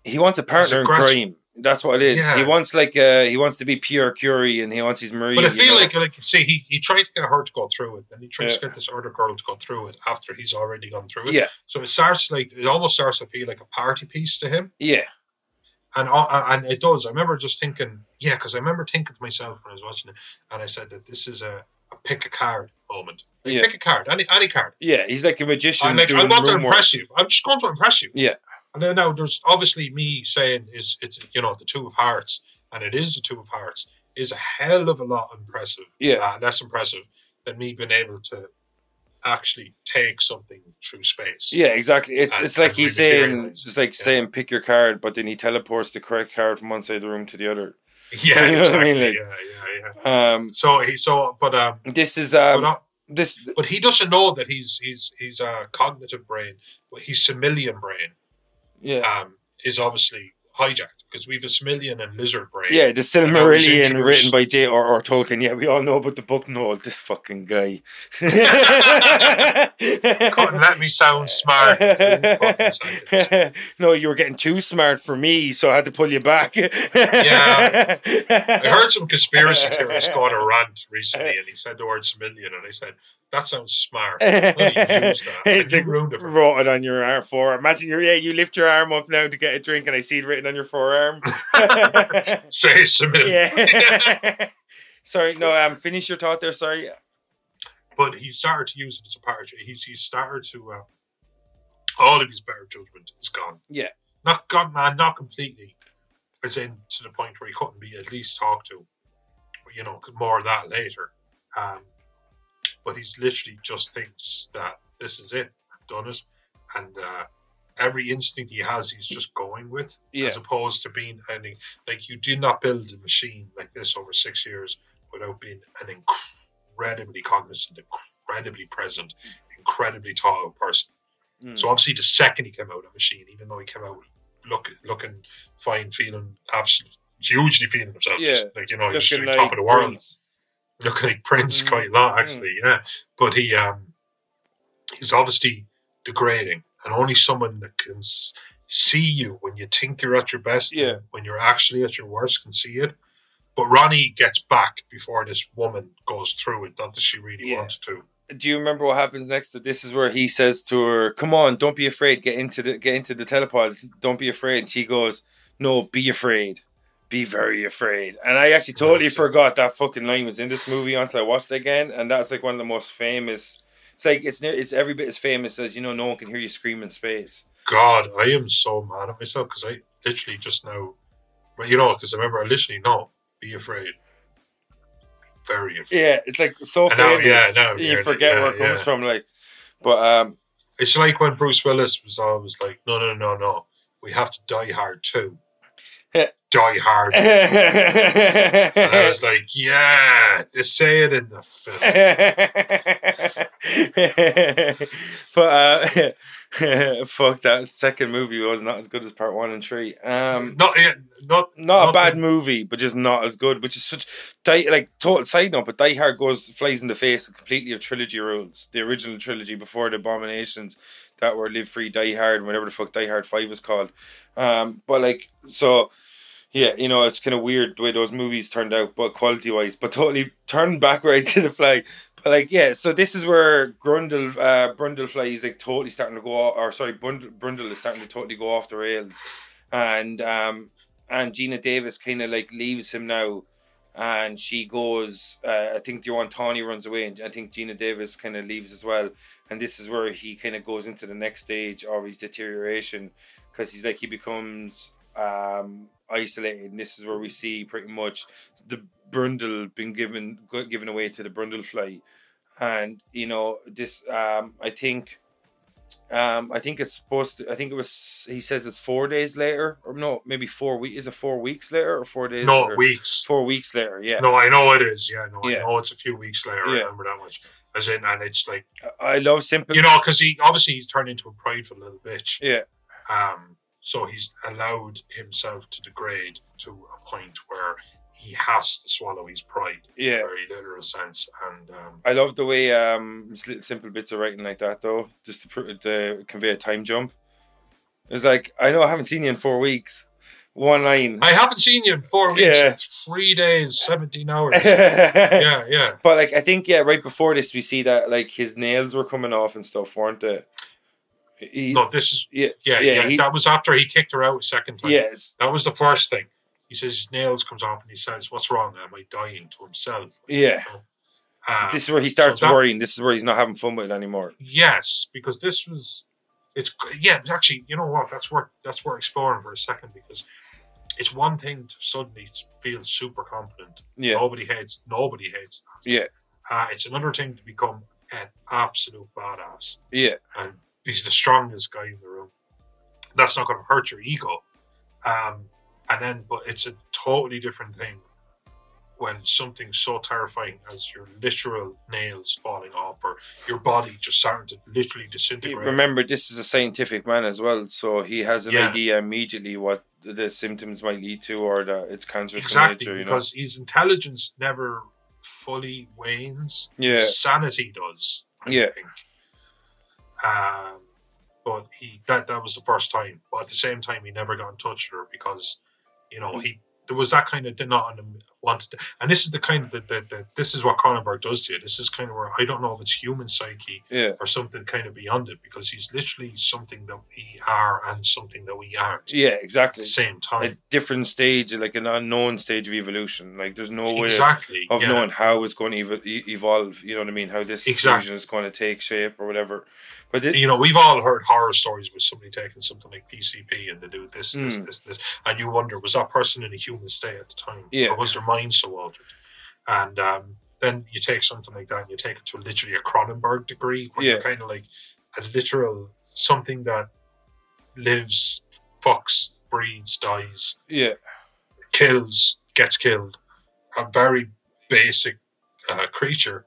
He wants a partner in crime. That's what it is. Yeah. He wants he wants to be Pierre Curie and he wants his Marie. But I feel like see, he tried to get her to go through it, and he tries to get this other girl to go through it after he's already gone through it. Yeah. So it almost starts to feel like a party piece to him. Yeah. And it does. I remember just thinking, because I remember thinking to myself when I was watching it, and I said that this is a pick a card moment. Pick a card, any card. Yeah, he's like a magician. I want to impress you. I'm just going to impress you. Yeah. And then now there's obviously me saying it's the Two of Hearts, and it is the Two of Hearts is a hell of a lot impressive. Yeah, less impressive than me being able to actually take something through space. Yeah, exactly. It's like he's saying, saying pick your card, but then he teleports the correct card from one side of the room to the other. Yeah, you know exactly. What I mean? Like, this is but he doesn't know that he's a cognitive brain, but his Similian brain. Yeah, is obviously hijacked because we have a Similian and lizard brain. Yeah, the Silmarillion written by J.R.R. Tolkien. Yeah, we all know about the book. No, this fucking guy. Couldn't let me sound smart. No, you were getting too smart for me, so I had to pull you back. Yeah, I heard some conspiracy theorists go on a rant recently, and he said the word Similian, and I said, that sounds smart. It's like wrote it on your forearm. Imagine you lift your arm up now to get a drink and I see it written on your forearm. Say Similian. Yeah. Sorry, no, finish your thought there, sorry. But he started to use it as a part. He started to all of his better judgment is gone. Yeah. Not gone, man, not completely. As in to the point where he couldn't be at least talked to. More of that later. But he's literally just thinks that this is it, I've done it, and every instinct he has, he's just going with, as opposed to being like you did not build a machine like this over 6 years without being an incredibly cognizant, incredibly present, incredibly thought out person. So obviously, the second he came out of a machine, even though he came out looking fine, feeling absolutely hugely feeling himself, just like he's just like top of the world. Prince. Looking like Prince quite a lot, actually, yeah. But he's obviously degrading, and only someone that can see you when you think you're at your best, when you're actually at your worst, can see it. But Ronnie gets back before this woman goes through it, not that she really wanted to. Do you remember what happens next? This is where he says to her, "Come on, don't be afraid. Get into the telepods. Don't be afraid." And she goes, "No, be afraid. Be very afraid." And I actually totally forgot that fucking line was in this movie until I watched it again, and that's like one of the most famous. It's like it's every bit as famous as no one can hear you scream in space. God, I am so mad at myself because I literally just now, because I remember I literally be afraid, very afraid. Yeah, it's like so famous. You forget where it comes from, like. But it's like when Bruce Willis was always like, no, we have to die hard too. Die Hard. And I was like, yeah, they say it in the film. But fuck, that second movie was not as good as part 1 and 3. Not a bad movie, but just not as good. Which is such total side note. But Die Hard flies in the face completely of trilogy rules. The original trilogy before the abominations that were Live Free, Die Hard, and whatever the fuck Die Hard 5 was called. Yeah, it's kind of weird the way those movies turned out, but quality-wise. But totally turned back right to the fly. But so this is where Brundlefly is totally starting to go off, or sorry, Brundle is starting to totally go off the rails. And Gina Davis kind of leaves him now, and she goes, I think Joan Tawny runs away, and I think Gina Davis kind of leaves as well. And this is where he kind of goes into the next stage of his deterioration, because he becomes isolated, and this is where we see pretty much the Brundle being given away to the Brundlefly. And this I think it's supposed to, I think it was, he says it's 4 days later, or no, maybe 4 weeks. Is it 4 weeks later or 4 days no later? Weeks 4 weeks later. Yeah, no, I know it is. I know it's a few weeks later. I remember that much. As in, and it's like, I love simple, because he's turned into a prideful little bitch. Yeah. So he's allowed himself to degrade to a point where he has to swallow his pride in a very literal sense. And I love the way little simple bits of writing like that, though, just to convey a time jump. It's I know I haven't seen you in 4 weeks. One line. I haven't seen you in 4 weeks. Yeah. It's 3 days, 17 hours. Yeah. But I think right before this we see that his nails were coming off and stuff, weren't they? This is that was after he kicked her out a second time. Yes, that was the first thing. He says his nails comes off and he says, "What's wrong? Am I dying?" to himself. Yeah, this is where he starts worrying. This is where he's not having fun with it anymore. Yes, because this was. Actually, you know what? That's worth exploring for a second, because it's one thing to suddenly feel super confident. Yeah, nobody hates that. Yeah, it's another thing to become an absolute badass. Yeah, and he's the strongest guy in the room. That's not going to hurt your ego. But it's a totally different thing when something so terrifying as your literal nails falling off or your body just starting to literally disintegrate. Remember, this is a scientific man as well, so he has an idea immediately what the symptoms might lead to, or that it's cancerous in nature. Because his intelligence never fully wanes. Yeah, his sanity does. I think. But that was the first time. But at the same time, he never got in touch with her because, there was that kind of did not wanted to. And this is the kind of this is what Cronenberg does to you. This is kind of where I don't know if it's human psyche or something kind of beyond it, because he's literally something that we are and something that we aren't. Yeah, exactly. At the same time, a different stage, an unknown stage of evolution. There's no way of knowing how it's going to evolve. You know what I mean? How this fusion is going to take shape or whatever. But we've all heard horror stories with somebody taking something like PCP and they do this, and you wonder, was that person in a human state at the time? Yeah. Or was their mind so altered? And then you take something like that and you take it to literally a Cronenberg degree, where you're kind of like a literal something that lives, fucks, breeds, dies, kills, gets killed. A very basic creature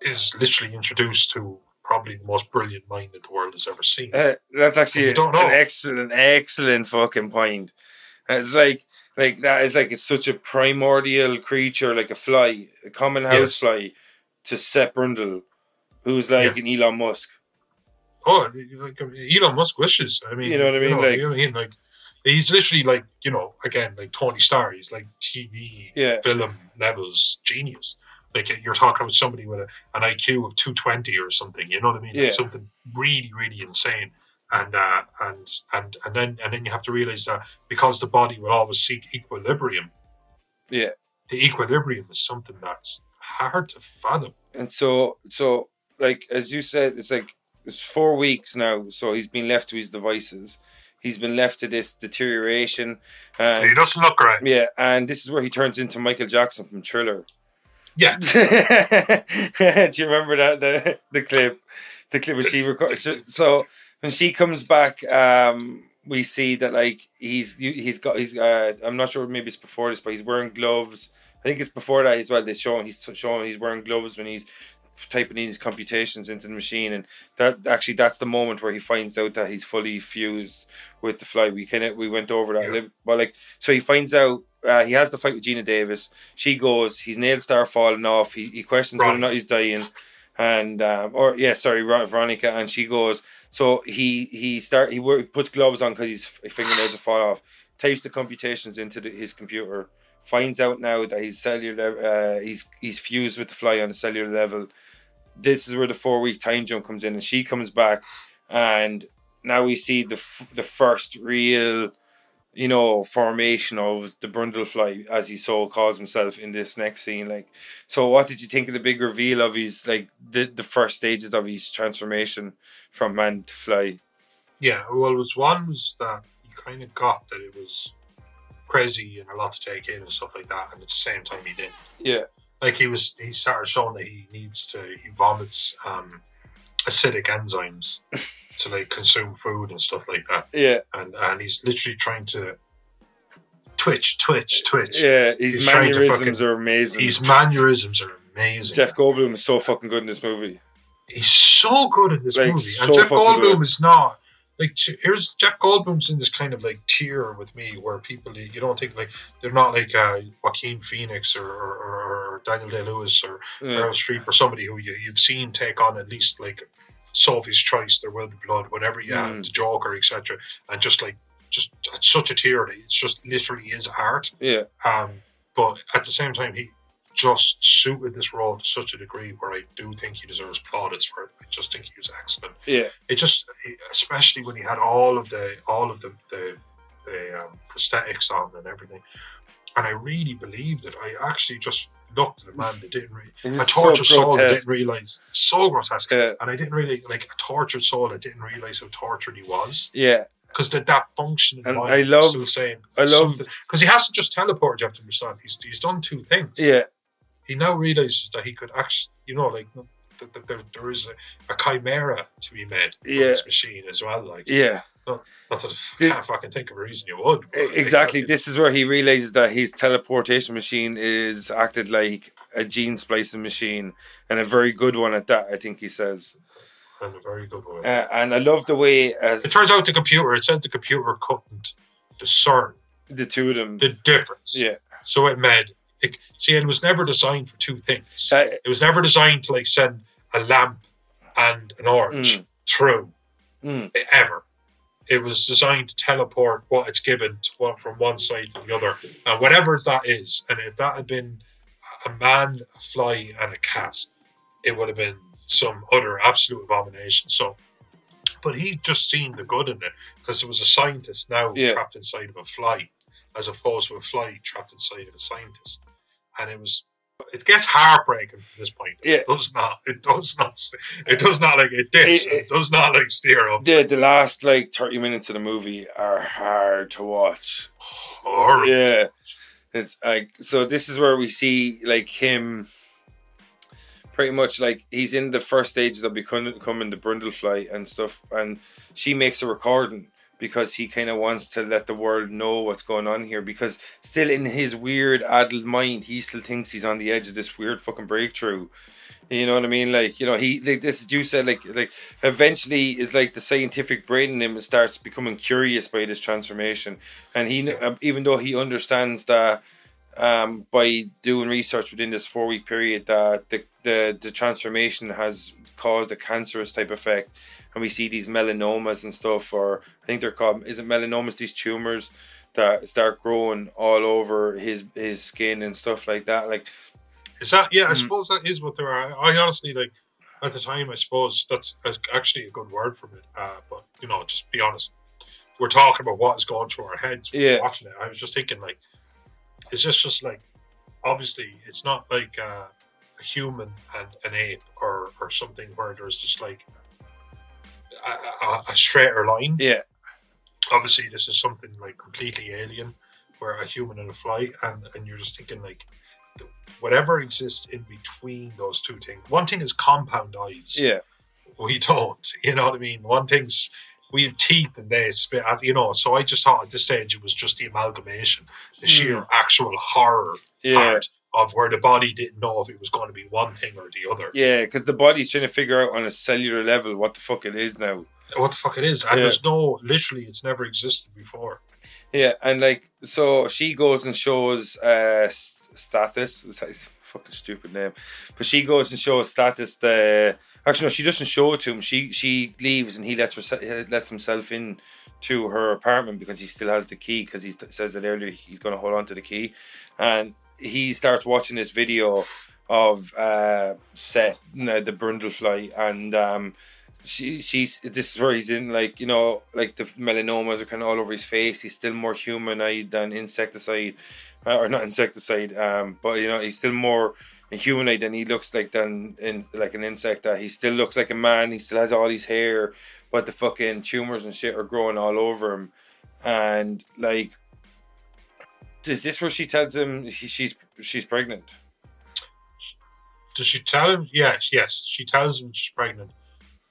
is literally introduced to probably the most brilliant mind that the world has ever seen. That's actually an excellent fucking point. It's like that is it's such a primordial creature, like a fly, a common house fly, to Seth Brundle, who's an Elon Musk. Oh, Elon Musk wishes. I mean, you know what I mean? He's literally again, like Tony Starr. He's like TV film levels genius. You're talking about somebody with an IQ of 220 or something, you know what I mean? Yeah. Something really, really insane. And then you have to realize that because the body will always seek equilibrium. Yeah. The equilibrium is something that's hard to fathom. And so as you said, it's 4 weeks now, so he's been left to his devices. He's been left to this deterioration. And he doesn't look right. Yeah, and this is where he turns into Michael Jackson from Thriller. Yeah. Do you remember that the clip when she records? So when she comes back, we see that like he's I'm not sure, maybe it's before this, but he's wearing gloves. I think it's before that as well. He's showing he's wearing gloves when he's typing in his computations into the machine, and that's the moment where he finds out that he's fully fused with the fly. We went over that, but like, so he finds out he has the fight with Gina Davis. She goes, his nail star falling off. He questions whether or not he's dying, and Veronica, and she goes. So he puts gloves on because his fingernails are fall off. Types the computations into his computer. Finds out now that he's cellular. He's fused with the fly on a cellular level. This is where the 4-week time jump comes in, and she comes back, and now we see the first real, formation of the Brundlefly, as he so calls himself in this next scene. Like, so what did you think of the big reveal of his the first stages of his transformation from man to fly? Yeah, well, one was that he kind of got that it was crazy and a lot to take in and stuff like that, and at the same time he didn't. Yeah. Like he started showing that he vomits acidic enzymes to like consume food and stuff like that. Yeah. And he's literally trying to twitch. Yeah, his mannerisms are amazing. His mannerisms are amazing. Jeff Goldblum is so fucking good in this movie. He's so good in this movie. So and Jeff Goldblum good. is not like, here's Jeff Goldblum's in this kind of like tier with me where people, you don't think like, they're not like Joaquin Phoenix or Daniel Day-Lewis or Meryl Streep or somebody who you've seen take on at least like Sophie's Choice, There Will Be Blood, whatever you have, The Joker, etc. And just at such a tier that it's just literally is art. Yeah. But at the same time, he just suited this role to such a degree where I do think he deserves plaudits for it. I just think he was excellent. Yeah. Especially when he had all of the prosthetics on and everything. And I really believed it. I actually just looked at a man that didn't really... A tortured soul that didn't realise... So grotesque. Yeah. And I didn't really... Like, a tortured soul that didn't realise how tortured he was. Yeah. Because that function in mind is still the same. Because he hasn't just teleported, you have to understand. He's done two things. Yeah. He now realizes that he could actually, that there is a chimera to be made from this machine as well. Like, not that I can't fucking think of a reason you would. Exactly. This is where he realizes that his teleportation machine is acted like a gene splicing machine, and a very good one at that, I think he says. And a very good one. And I love the way it turns out the computer couldn't discern the two of them, the difference. Yeah. So it made. It was never designed for two things. It was never designed to like send a lamp and an orange through ever. It was designed to teleport what it's given from one side to the other, and whatever that is. And if that had been a man, a fly, and a cat, it would have been some other absolute abomination. So, but he just seen the good in it because it was a scientist now trapped inside of a fly, as opposed to a fly trapped inside of a scientist. And it gets heartbreaking from this point. Yeah. It does not like it dips. It does not like steer up. The last like 30 minutes of the movie are hard to watch. Horrible. Yeah. It's like, so this is where we see like him pretty much like he's in the first stages of becoming the Brundlefly and stuff, and she makes a recording because he kind of wants to let the world know what's going on here, because still in his weird addled mind, he still thinks he's on the edge of this weird fucking breakthrough. You know what I mean? Like, he, like this, you said, like eventually is like the scientific brain in him starts becoming curious by this transformation. And he, even though he understands that by doing research within this 4-week period, that the transformation has caused a cancerous type effect. And we see these melanomas and stuff, or I think they're called, is it melanomas, these tumors that start growing all over his skin and stuff like that. Like, is that, I suppose that is what there are. I honestly, like, at the time, I suppose that's actually a good word for it. But, just be honest. We're talking about what is going through our heads when we're watching it. I was just thinking, like, is this just like, obviously, it's not like a human and an ape or something where there's just like a straighter line. Yeah. Obviously, this is something like completely alien, where a human and a fly, and you're just thinking like, whatever exists in between those two things. One thing is compound eyes. Yeah. We don't. You know what I mean? One thing's we had teeth and they spit, you know. So I just thought at this stage it was just the amalgamation, the sheer actual horror part of where the body didn't know if it was going to be one thing or the other. Yeah, because the body's trying to figure out on a cellular level what the fuck it is now. What the fuck it is, and there's literally, it's never existed before. Yeah, and like, so she goes and shows Status. It's a fucking stupid name, but she goes and shows Status actually no, she doesn't show it to him. She leaves and he lets himself in to her apartment because he still has the key, because he says that earlier he's going to hold on to the key, and he starts watching this video of Seth, the Brundlefly, and this is where he's in, like, you know, like the melanomas are kind of all over his face. He's still more humanoid than insecticide, or not insecticide, but you know, he's still more humanoid than he looks like like an insect. He still looks like a man. He still has all his hair, but the fucking tumors and shit are growing all over him. And like, is this where she tells him she's pregnant? Does she tell him? Yes. She tells him she's pregnant.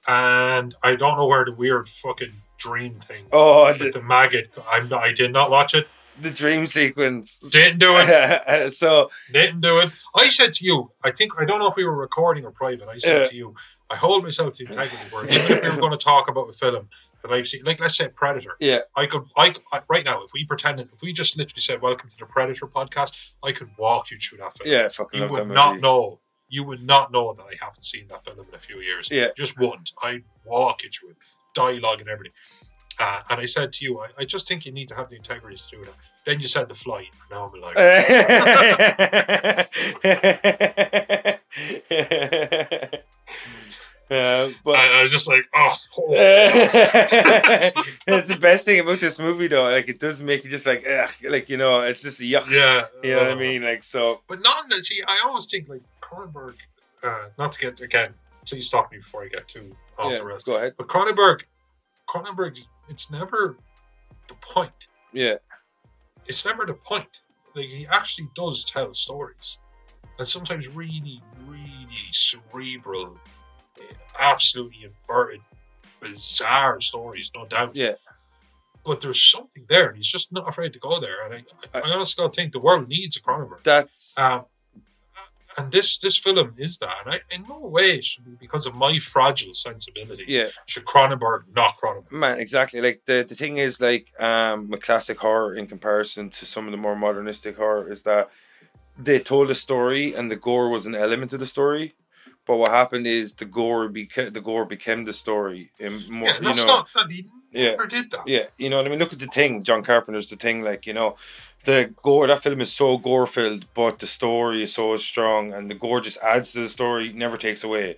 And I don't know where the weird fucking dream thing. Oh, the maggot. I did not watch it. The dream sequence. Didn't do it. Didn't do it. I said to you, I don't know if we were recording or private. I said to you, I hold myself to integrity where even if we were going to talk about a film that I've seen, like let's say Predator. Yeah. I right now, if we just literally said welcome to the Predator podcast, I could walk you through that film. Yeah, fucking you love would that not movie. know. You would not know that I haven't seen that film in a few years. Yeah. You just wouldn't. I'd walk you through it, dialogue and everything. And I said to you, I just think you need to have the integrity to do that. Then you said The Fly. Now I'm like... but I was just like, That's the best thing about this movie, though. Like, it does make you just like, ugh, like, you know, it's just a yuck. Yeah. You know what I mean? Like, so. But not that, see, I always think, like, Cronenberg, not to get, again, please stop me before I get too off the rails. Go ahead. But Cronenberg, it's never the point. Yeah. It's never the point. Like, he actually does tell stories. And sometimes really, really cerebral, absolutely inverted, bizarre stories, no doubt. Yeah. But there's something there, and he's just not afraid to go there. And I honestly think the world needs a Cronenberg. That's... and this film is that. And in no way should be because of my fragile sensibilities. Yeah. Should Cronenberg not Cronenberg? Man, exactly. Like, the thing is, like, with classic horror in comparison to some of the more modernistic horror is that they told a story and the gore was an element of the story. But what happened is the gore became the story. He never did that. Yeah, you know what I mean? Look at The Thing, John Carpenter's The Thing. Like, you know, the gore, that film is so gore-filled, but the story is so strong, and the gore just adds to the story, never takes away.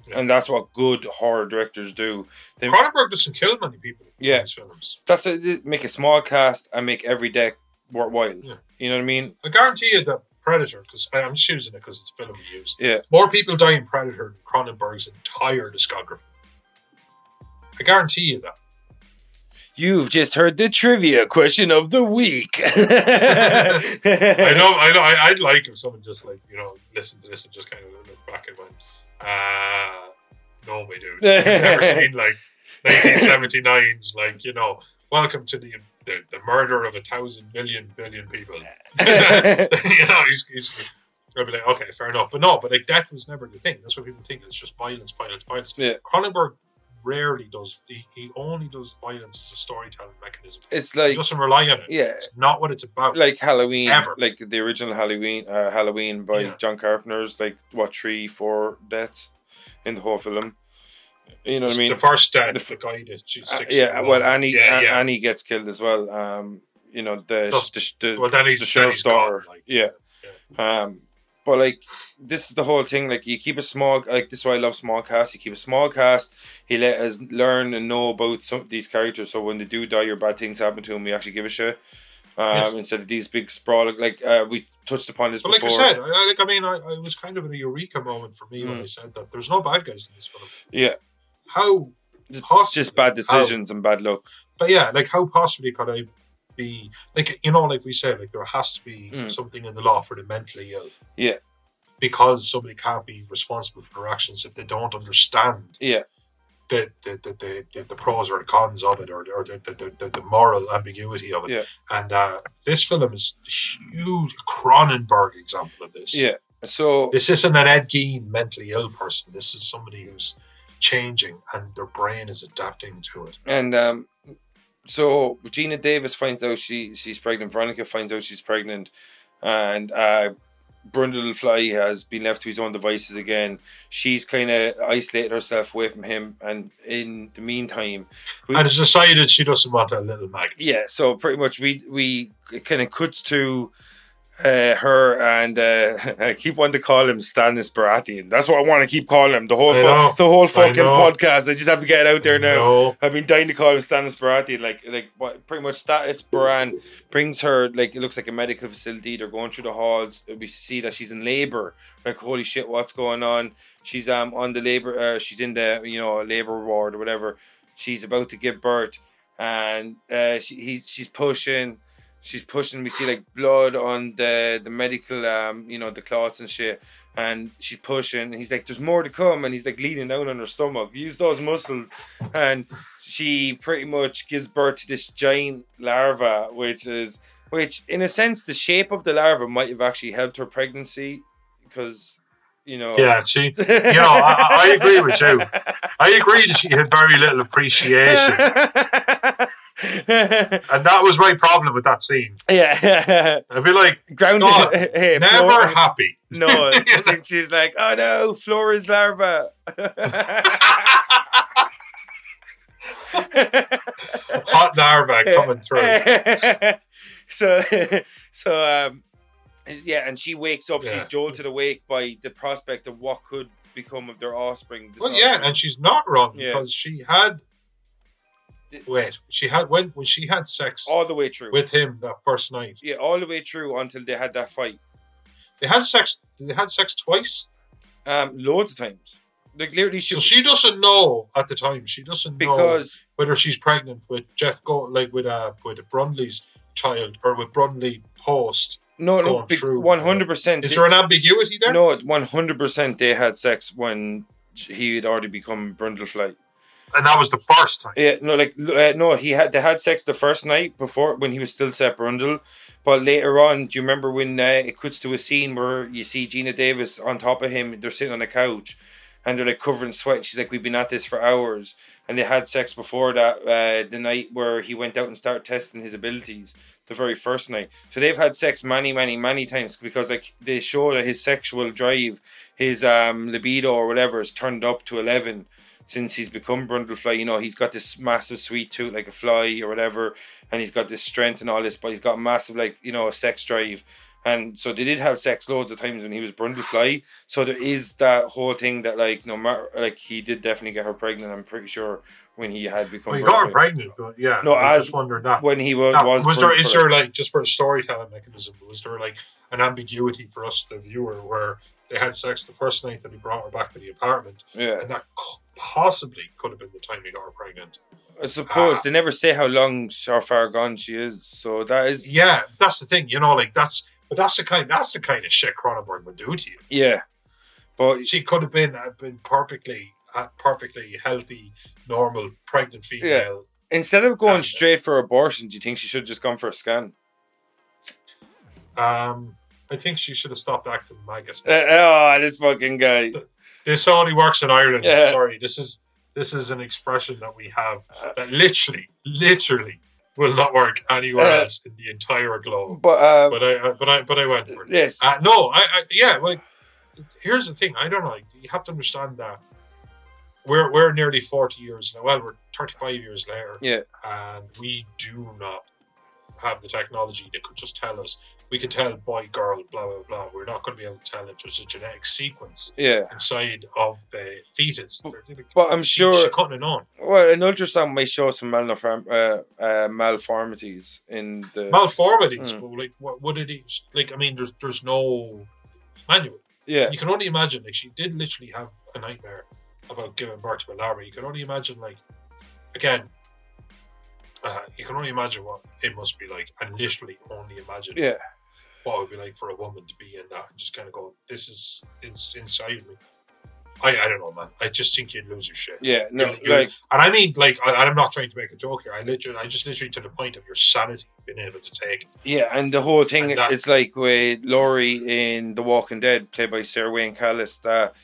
Yeah. And that's what good horror directors do. Cronenberg doesn't kill many people in his films. That's it. Make a small cast and make every deck worthwhile. Yeah. You know what I mean? I guarantee you that Predator, because I'm just using it because it's film we use. Yeah. More people die in Predator than Cronenberg's entire discography. I guarantee you that. You've just heard the trivia question of the week. I know. I'd like if someone just, like, you know, listen to this and just kind of look back and went, no, my dude. I've never seen, like, 1979's, like, you know, welcome to the murder of 1,000 million billion people. You know, he's I'd be like, okay, fair enough. But no, like, death was never the thing. That's what people think. It's just violence. Yeah. Cronenberg rarely does. He only does violence as a storytelling mechanism. It's like, he doesn't rely on it. Yeah, it's not what it's about. Like Halloween, ever. Like the original Halloween by John Carpenter's, like, what, 3-4 deaths in the whole film. You know what I mean? The first death, the guy that she sticks. Annie gets killed as well. You know, the sheriff's daughter. But, like, this is the whole thing. Like, you keep a small, like, this is why I love small cast. You keep a small cast. He let us learn and know about some of these characters. So when they do die or bad things happen to them, we actually give a shit. Instead of these big sprawl, like, we touched upon this before. Like I said, I was kind of in a eureka moment for me when I said that. There's no bad guys in this film. Yeah. How possibly, just bad decisions and bad luck. But yeah, like, how possibly could I be, like, you know, like we said, like, there has to be something in the law for the mentally ill. Yeah. Because somebody can't be responsible for their actions if they don't understand. Yeah. the pros or the cons of it, or the moral ambiguity of it. Yeah. And this film is a huge Cronenberg example of this. Yeah. So this isn't an Ed Gein mentally ill person. This is somebody who's changing and their brain is adapting to it. And so Gina Davis finds out she's pregnant. Veronica finds out she's pregnant, and Brundlefly has been left to his own devices again. She's kind of isolated herself away from him, and in the meantime, and has decided she doesn't want a little maggot. Yeah, so pretty much we kind of cuts to her and I keep wanting to call him Stannis Baratheon. That's what I want to keep calling him. The whole fucking podcast. I just have to get it out there now. I've been dying to call him Stannis Baratheon. Like pretty much Stannis Baran brings her, like, it looks like a medical facility. They're going through the halls. We see that she's in labor. Like, holy shit, what's going on? She's on the labor. She's in the labor ward or whatever. She's about to give birth, and she's pushing. She's pushing. We see like blood on the medical, the cloths and shit. And she's pushing. And he's like, "There's more to come." And he's like leaning down on her stomach. Use those muscles. And she pretty much gives birth to this giant larva, which in a sense, the shape of the larva might have actually helped her pregnancy, because. Yeah, I agree with you. I agree that she had very little appreciation. And that was my problem with that scene. Yeah. I'd be like, grounded. God, never Flora. Happy. No, I think she was like, oh no, Flora's larva. Hot larva coming through. So, yeah, and she wakes up. Yeah. She's jolted awake by the prospect of what could become of their offspring. Well, yeah, and she's not wrong, because she had. Wait, when she had sex all the way through with him that first night. Yeah, all the way through until they had that fight. They had sex. They had sex twice. Loads of times. Like literally, so she doesn't know at the time. She doesn't know whether she's pregnant with Jeff with Brundley's child or with Brundley post. No, 100%. Is there an ambiguity there? No, 100%. They had sex when he had already become Brundlefly. And that was the first time. Yeah, no, they had sex the first night before when he was still Seth Brundle. But later on, do you remember when it cuts to a scene where you see Gina Davis on top of him? They're sitting on a couch and they're like covered in sweat. She's like, "We've been at this for hours." And they had sex before that, the night where he went out and started testing his abilities, the very first night. So they've had sex many, many, many times, because like they show that his sexual drive, his libido or whatever, is turned up to 11 since he's become Brundlefly. He's got this massive sweet tooth like a fly or whatever, and he's got this strength and all this, but he's got massive sex drive. And so they did have sex loads of times when he was Brundlefly. So there is that whole thing that no matter he did definitely get her pregnant. I'm pretty sure when he had become. Well, he got her pregnant, but yeah. No, I was just wondering that when he was there. Is there just for a storytelling mechanism? Was there an ambiguity for us, the viewer, where they had sex the first night that he brought her back to the apartment? Yeah, and that possibly could have been the time he got her pregnant. I suppose they never say how far gone she is. So that is. Yeah, that's the thing. That's the kind of shit Cronenberg would do to you. Yeah, but she could have been perfectly healthy, normal, pregnant female. Yeah. Instead of going straight for abortion, do you think she should have just gone for a scan? I think she should have stopped acting maggot. This fucking guy. This only works in Ireland. Yeah. Sorry, this is an expression that we have that literally will not work anywhere else in the entire globe. But I went for it. Yes. Here's the thing. I don't know. You have to understand that we're nearly 40 years now. Well, we're 35 years later. Yeah. And we do not have the technology that could just tell us. We can tell boy, girl, blah, blah, blah. We're not going to be able to tell if there's a genetic sequence inside of the fetus. But I'm sure... She couldn't have known. Well, an ultrasound may show some malformities in the... Malformities? But what would it... there's no manual. Yeah. You can only imagine, she did literally have a nightmare about giving birth to a larva. You can only imagine, you can only imagine what it must be like, and literally only imagine what it would be like for a woman to be in that and just kind of go, this is inside me. I don't know, man. I just think you'd lose your shit. Yeah, no, and I mean, like, I'm not trying to make a joke here. I just literally to the point of your sanity being able to take. Yeah, and the whole thing, it's like with Laurie in The Walking Dead, played by Sarah Wayne Callis, that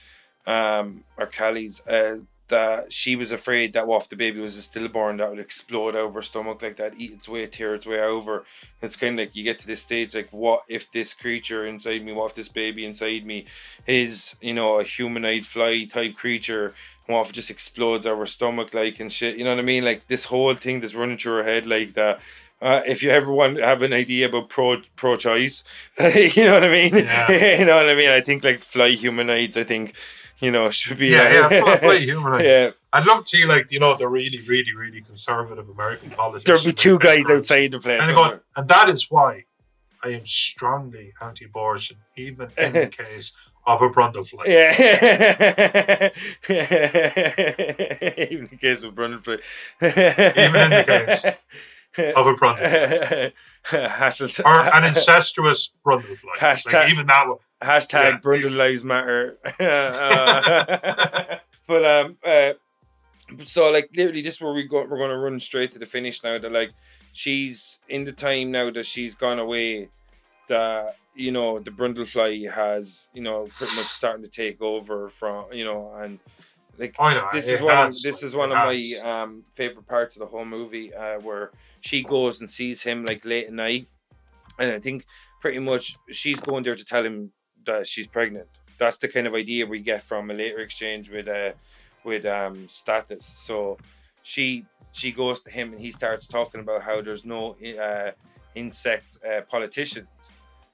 that she was afraid that if the baby was a stillborn, that would explode out of her stomach like that, eat its way, tear its way over. It's kind of like you get to this stage, like, what if this creature inside me, what if this baby inside me is, you know, a humanoid fly type creature, what if it just explodes out of her stomach, like, and shit, you know what I mean? Like, this whole thing that's running through her head like that. If you ever have an idea about pro-choice, you know what I mean? Yeah. You know what I mean? I think, like, fly humanoids, I think, you know, should be... fly humanoids. Yeah. I'd love to see, like, you know, the really, really, really conservative American politicians. There'll be two guys outside the place. And that is why I am strongly anti-abortion, even in the case of a Brundlefly. Yeah. Even in the case of a Brundlefly. Even in the case of a Brundlefly. Or an incestuous Brundlefly. Like, even that one. Hashtag Brundle Lives Matter. But so, like, literally, this is where we're going to run straight to the finish now. That, like, she's in the time now that she's gone away, that, you know, the Brundlefly has, you know, pretty much starting to take over from, you know, and like, this is one of my favorite parts of the whole movie, where she goes and sees him, like, late at night, and I think pretty much she's going there to tell him that she's pregnant. That's the kind of idea we get from a later exchange with Status. So she goes to him and he starts talking about how there's no insect politicians,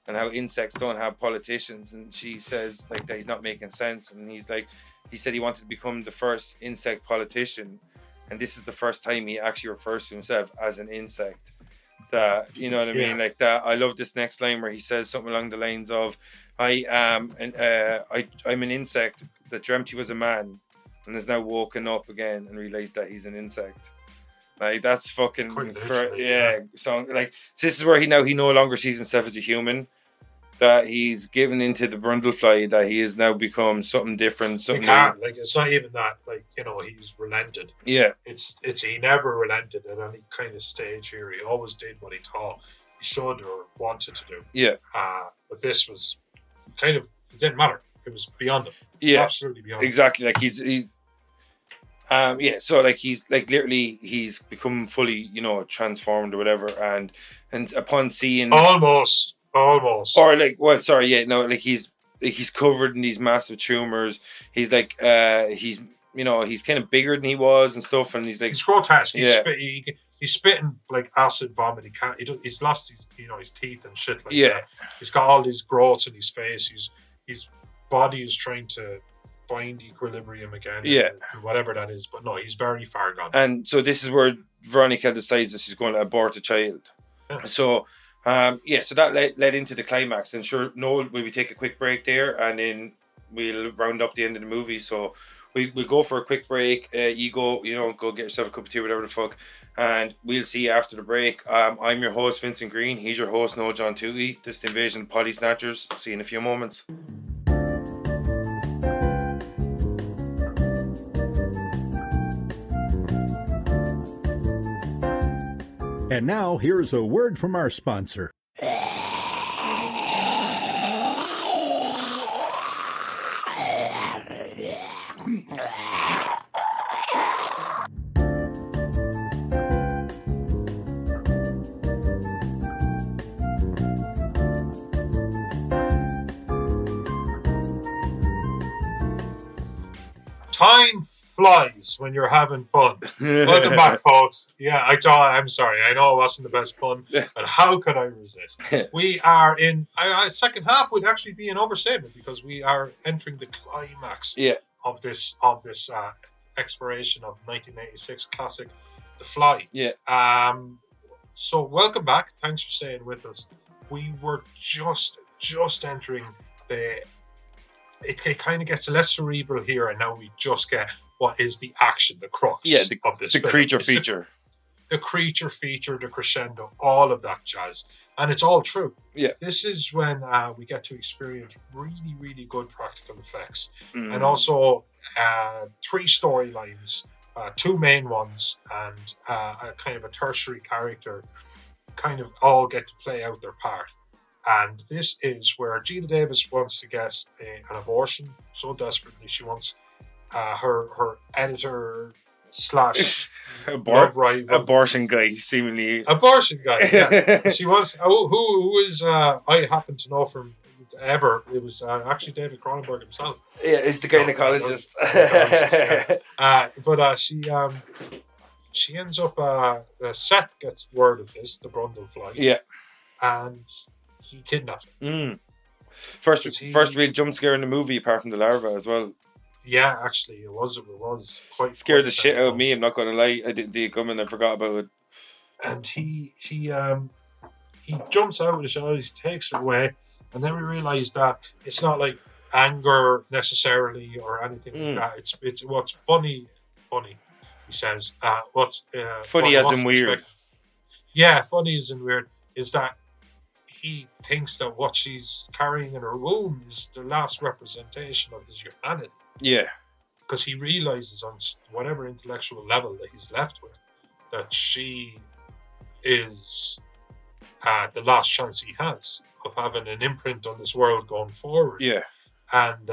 and how insects don't have politicians, and she says, like, that he's not making sense, and he's like, he said he wanted to become the first insect politician, and this is the first time he actually refers to himself as an insect. That, you know what I mean? Like that. I love this next line where he says something along the lines of, I'm an insect that dreamt he was a man and has now woken up again and realized that he's an insect. Like, that's fucking So, like, this is where he no longer sees himself as a human. That he's given into the Brundlefly, that he has now become something different. Something like, it's not even that, like, you know, he's relented. Yeah, it's he never relented at any kind of stage here. He always did what he thought he should or wanted to do. Yeah. But this was kind of, it didn't matter. It was beyond him. Yeah, absolutely beyond. Exactly. Like, he's so, like, he's, like, literally, he's become fully, you know, transformed or whatever, and upon seeing almost, or, like, well, sorry, yeah, no, like, he's covered in these massive tumors. He's like, he's, you know, he's kind of bigger than he was and stuff, and he's like, he's grotesque. He's spitting like acid vomit. He's lost his, you know, his teeth and shit like that. He's got all these growths in his face. His body is trying to find equilibrium again. And whatever that is, but no, he's very far gone. And so this is where Veronica decides that she's going to abort the child. Yeah. So. So that led into the climax, and sure, Noel, will we take a quick break there, and then we'll round up the end of the movie. So we'll go for a quick break. You go get yourself a cup of tea, whatever the fuck, and we'll see you after the break. I'm your host, Vincent Green. He's your host, Noel-John Tootie. This is the Invasion of Potty Snatchers. See you in a few moments. And now, here's a word from our sponsor. Time flies when you're having fun. Welcome back, folks. Yeah, I'm sorry. I know it wasn't the best pun, but how could I resist? We are in second half would actually be an overstatement, because we are entering the climax of this exploration of 1986 classic, The Fly. Yeah. So welcome back. Thanks for staying with us. We were just entering the. It kind of gets less cerebral here, and now we just get what is the action, the crux of this. The creature feature. The creature feature, the crescendo, all of that jazz. And it's all true. Yeah. This is when we get to experience really, really good practical effects. And also 3 storylines, 2 main ones, and a kind of a tertiary character, kind of all get to play out their part. And this is where Gina Davis wants to get an abortion so desperately. She wants her editor / love rival, abortion guy, seemingly abortion guy. Yeah, she wants who is I happen to know from ever. It was actually David Cronenberg himself. Yeah, it's the gynecologist. But she ends up. Seth gets word of this, the Brundlefly. Yeah, and he kidnapped her. First real jump scare in the movie, apart from the larva as well. Yeah, actually, it was quite scared the shit out of me. I'm not going to lie. I didn't see it coming. I forgot about it. And he jumps out with his eyes, takes her away, and then we realise that it's not like anger necessarily or anything like that. It's what's funny. He says, what's funny as in weird. Expected. Yeah, funny as in weird is that he thinks that what she's carrying in her womb is the last representation of his humanity. Yeah. Because he realizes on whatever intellectual level that he's left with that she is the last chance he has of having an imprint on this world going forward. Yeah. And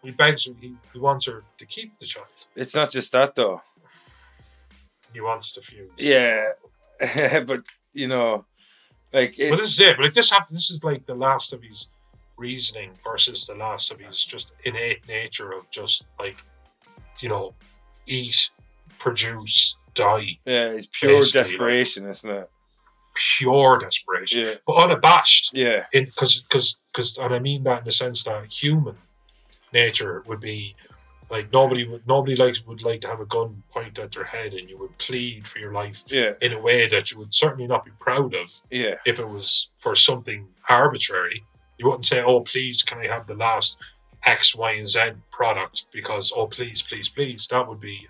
he begs her, he wants her to keep the child. It's not just that though. He wants to fuse. Yeah. But, you know, like... But this is it. But like this happens, this is like the last of his reasoning versus the last of his just innate nature of just like, you know, eat, produce, die. Yeah, it's pure desperation, like, isn't it? Pure desperation. Yeah. But unabashed. Yeah. Because and I mean that in the sense that human nature would be like nobody would like to have a gun pointed at their head and you would plead for your life in a way that you would certainly not be proud of. Yeah. If it was for something arbitrary. You wouldn't say, "Oh, please, can I have the last X, Y, and Z product?" Because, "Oh, please, please, please." That would be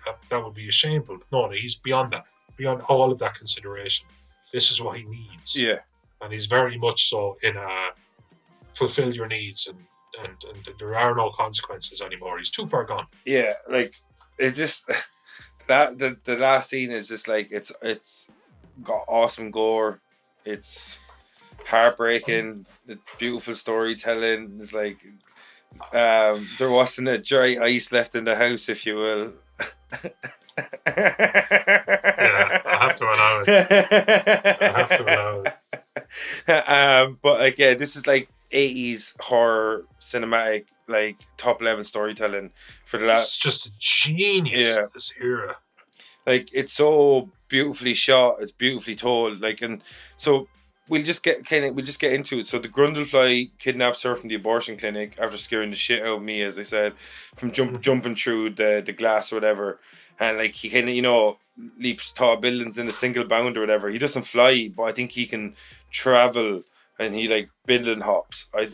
shameful. No, he's beyond that, beyond all of that consideration. This is what he needs. Yeah, and he's very much so in a fulfill your needs, and there are no consequences anymore. He's too far gone. Yeah, like it just that the last scene is just like it's got awesome gore. It's heartbreaking. It's beautiful storytelling. It's like there wasn't a dry ice left in the house, if you will. Yeah, I have to allow it. But like, yeah, this is like 80s horror cinematic, like top level storytelling for the last. It's just a genius of this era. Like it's so beautifully shot. It's beautifully told. Like, and so. We'll just get into it. So the Grundlefly kidnaps her from the abortion clinic after scaring the shit out of me, as I said, from jumping through the glass or whatever. And like he kind of, you know, leaps tall buildings in a single bound or whatever. He doesn't fly, but I think he can travel, and he like building hops. Well,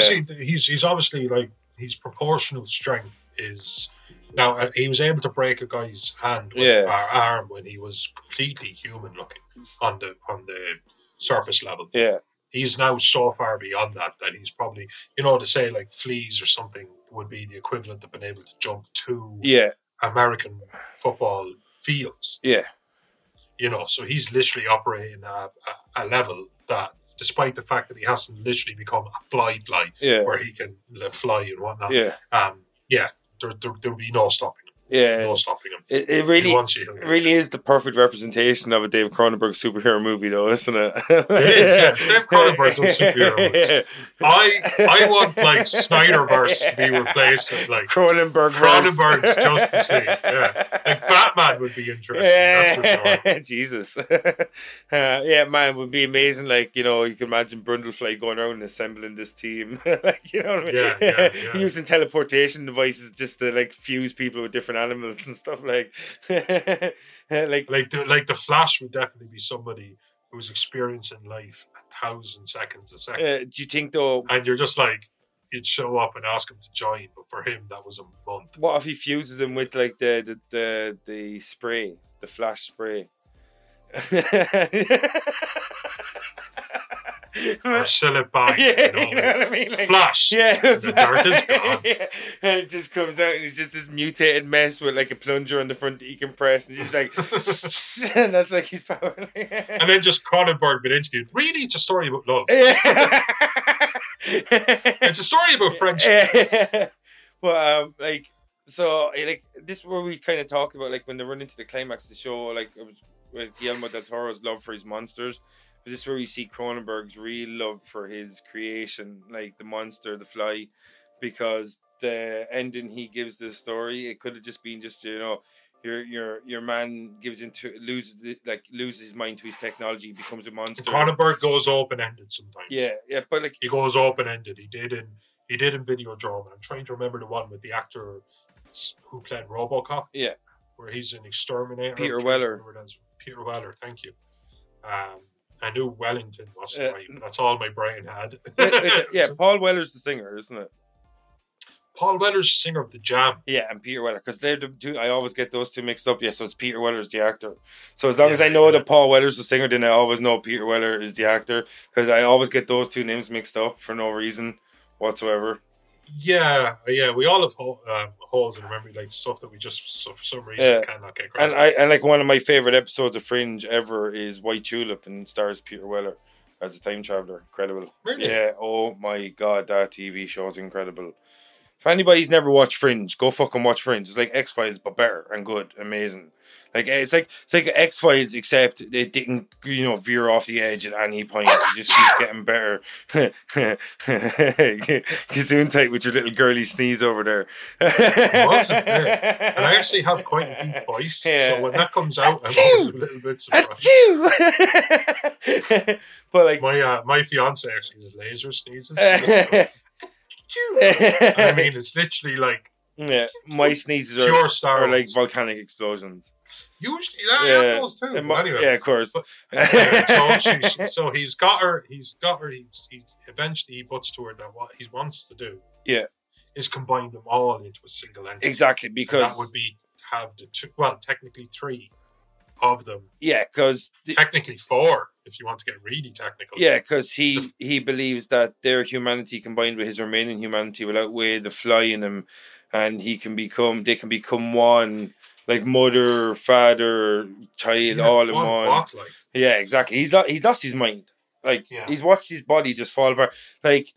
see, he's obviously like his proportional strength is. Now he was able to break a guy's hand with our arm when he was completely human looking on the surface level. Yeah. He's now so far beyond that he's probably, you know, to say like fleas or something would be the equivalent of being able to jump 2 American football fields. Yeah. You know, so he's literally operating a level that, despite the fact that he hasn't literally become a fly, where he can fly and whatnot. Yeah. There'll be no stopping him. Yeah, no stopping him. It really is the perfect representation of a Dave Cronenberg superhero movie, though, isn't it? It is. Yeah, Dave Cronenberg does superhero movies. I want like Snyderverse to be replaced with like Cronenberg's Justice League. Yeah, like Batman would be interesting. That's for sure. Jesus, yeah, man, it would be amazing. Like, you know, you can imagine Brundlefly going around and assembling this team. Like, you know what I mean? Yeah. Using teleportation devices just to like fuse people with different animals and stuff like the Flash would definitely be somebody who's experiencing life 1,000 seconds a second. Do you think though? And you're just like, you'd show up and ask him to join, but for him that was a month. What if he fuses him with like the spray, the Flash spray? or sell it back. Yeah, you know what I mean? Like, flash. Yeah, the dirt is gone. Yeah. And it just comes out and it's just this mutated mess with like a plunger on the front that he can press, and he's like, and that's like his power. And then just Cronenberg been interviewed. Really, it's a story about love. Yeah. It's a story about friendship. Well, like, so like this is where we kind of talked about like when they run into the climax of the show, like it was with Guillermo del Toro's love for his monsters. But this is where we see Cronenberg's real love for his creation, like the monster, the fly, because the ending he gives the story, it could have just been your man loses his mind to his technology, becomes a monster. Cronenberg goes open ended sometimes. Yeah, but like he goes open ended. He did in Videodrome. I'm trying to remember the one with the actor who played RoboCop. Yeah, where he's an exterminator. Peter Weller. Peter Weller, thank you. I knew Wellington wasn't right, but that's all my brain had. Yeah, Paul Weller's the singer, isn't it? Paul Weller's the singer of The Jam. Yeah, and Peter Weller, because they're the two. I always get those two mixed up. Yeah, so it's Peter Weller's the actor. So as long as I know that Paul Weller's the singer, then I always know Peter Weller is the actor, because I always get those two names mixed up for no reason whatsoever. Yeah, we all have holes in memory, like stuff that we just for some reason cannot get across. And like one of my favorite episodes of Fringe ever is White Tulip, and stars Peter Weller as a time traveler. Incredible. Really? Yeah. Oh my god, that TV show is incredible. If anybody's never watched Fringe, go fucking watch Fringe. It's like X-Files, but better and good, amazing. Like it's like X-Files, except it didn't, veer off the edge at any point. It just keeps getting better. Gazoon tight with your little girly sneeze over there. It wasn't there. And I actually have quite a deep voice, so when that comes out, I'm always a little bit surprised. But like my fiance actually has laser sneezes. I mean, it's literally like my sneezes pure are like volcanic explosions. Usually, those too. Anyway, yeah, of course. But, so he's got her. He eventually he puts to her that what he wants to do, is combine them all into a single entity. Exactly, because and that would be have the two. Well, technically 3 of them. Yeah, because technically 4 if you want to get really technical. Yeah, because he believes that their humanity combined with his remaining humanity will outweigh the fly in him, and they can become one. Like mother, father, child, all in one. Yeah, exactly. He's lost his mind. Like he's watched his body just fall apart. Like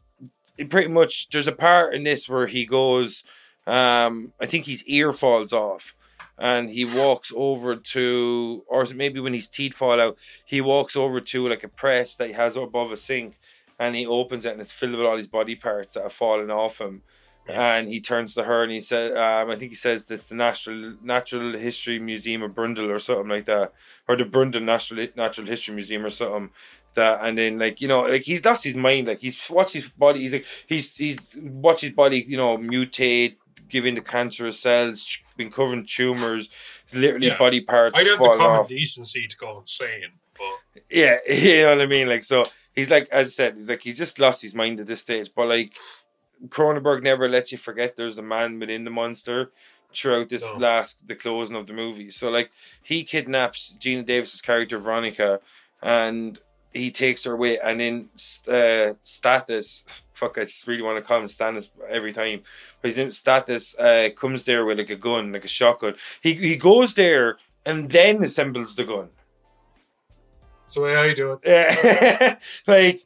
pretty much, there's a part in this where he goes. I think his ear falls off, and he walks over to, or maybe when his teeth fall out, he walks over to like a press that he has above a sink, and he opens it, and it's filled with all his body parts that have fallen off him. And he turns to her and he says, I think he says this, the Natural History Museum of Brundle or something like that, or the Brundle Natural History Museum or something. That, and then like he's lost his mind. Like he's watched his body. He's watched his body, mutate, giving the cancerous cells, been covering tumors, literally body parts. I'd have the common decency to go insane, but yeah, you know what I mean. Like so, he's like, as I said, he's just lost his mind at this stage. But like, Cronenberg never lets you forget there's a man within the monster throughout this the closing of the movie. So like he kidnaps Gina Davis's character Veronica, and he takes her away, and then Status, fuck, I just really want to call him Stannis every time, but his name Status comes there with like a gun, like a shotgun. He goes there and then assembles the gun. That's the way I do it. Like,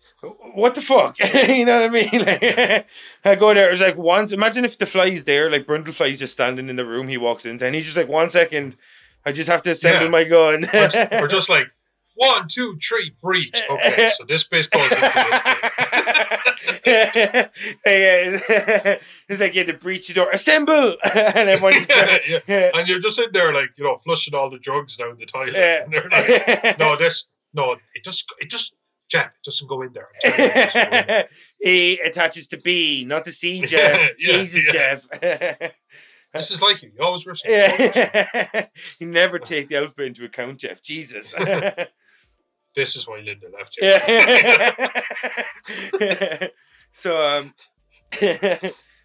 what the fuck? You know what I mean? Like, I go there, it's like once, imagine if the fly's there, like Brundle fly's just standing in the room he walks into, and he's just like, 1 second, I just have to assemble my gun. Or just like, 1, 2, 3, breach. Okay, so this base goes into this base. It's like you had to breach the door, assemble! And everyone, and you're just in there, like, flushing all the drugs down the toilet. And they're like, it doesn't go in there. He attaches to B, not to C, Jeff. Jesus, Jeff. This is like you. You always rush. You never take the alphabet into account, Jeff. Jesus. This is why Linda left you.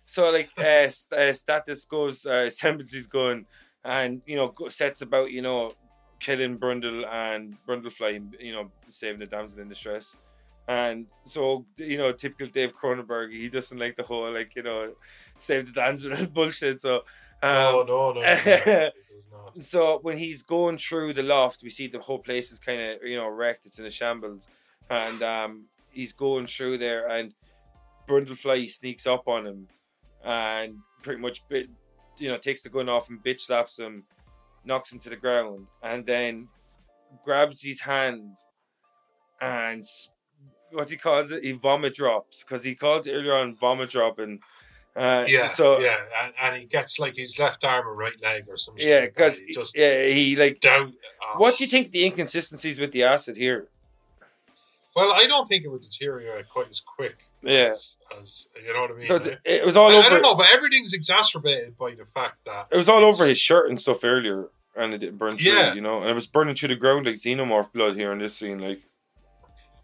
So like Status goes, assembles his gun, and sets about killing Brundle and Brundlefly, saving the damsel in distress. And so, typical Dave Cronenberg, he doesn't like the whole, save the damsel bullshit. So, no. so when he's going through the loft, we see the whole place is kind of, wrecked. It's in a shambles. And he's going through there, and Brundlefly sneaks up on him and pretty much, takes the gun off and bitch slaps him, knocks him to the ground, and then grabs his hand and what he calls it, he vomit drops, because he calls it earlier on vomit dropping. And he gets like his left arm or right leg or something. Yeah, because down. What do you think the inconsistencies with the acid here? Well, I don't think it would deteriorate quite as quick. Yeah, as you know what I mean. Right? It was all over. I don't know, but everything's exacerbated by the fact that it was all over his shirt and stuff earlier, and it didn't burn through. Yeah. And it was burning through the ground like xenomorph blood here in this scene, like.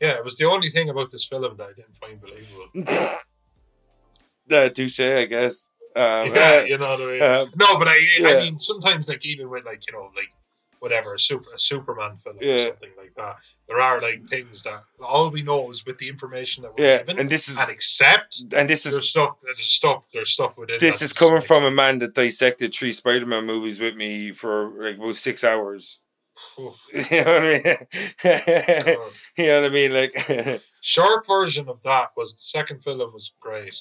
Yeah, it was the only thing about this film that I didn't find believable. Touche, I guess. You know what I mean. No, but I mean, sometimes like even with like whatever a Superman film or something like that, there are like things that all we know is with the information that we're given, there's stuff within. This is coming from a man that dissected 3 Spider-Man movies with me for like about 6 hours. Oof. You know what I mean? You know what I mean? Like short version of that was the second film was great.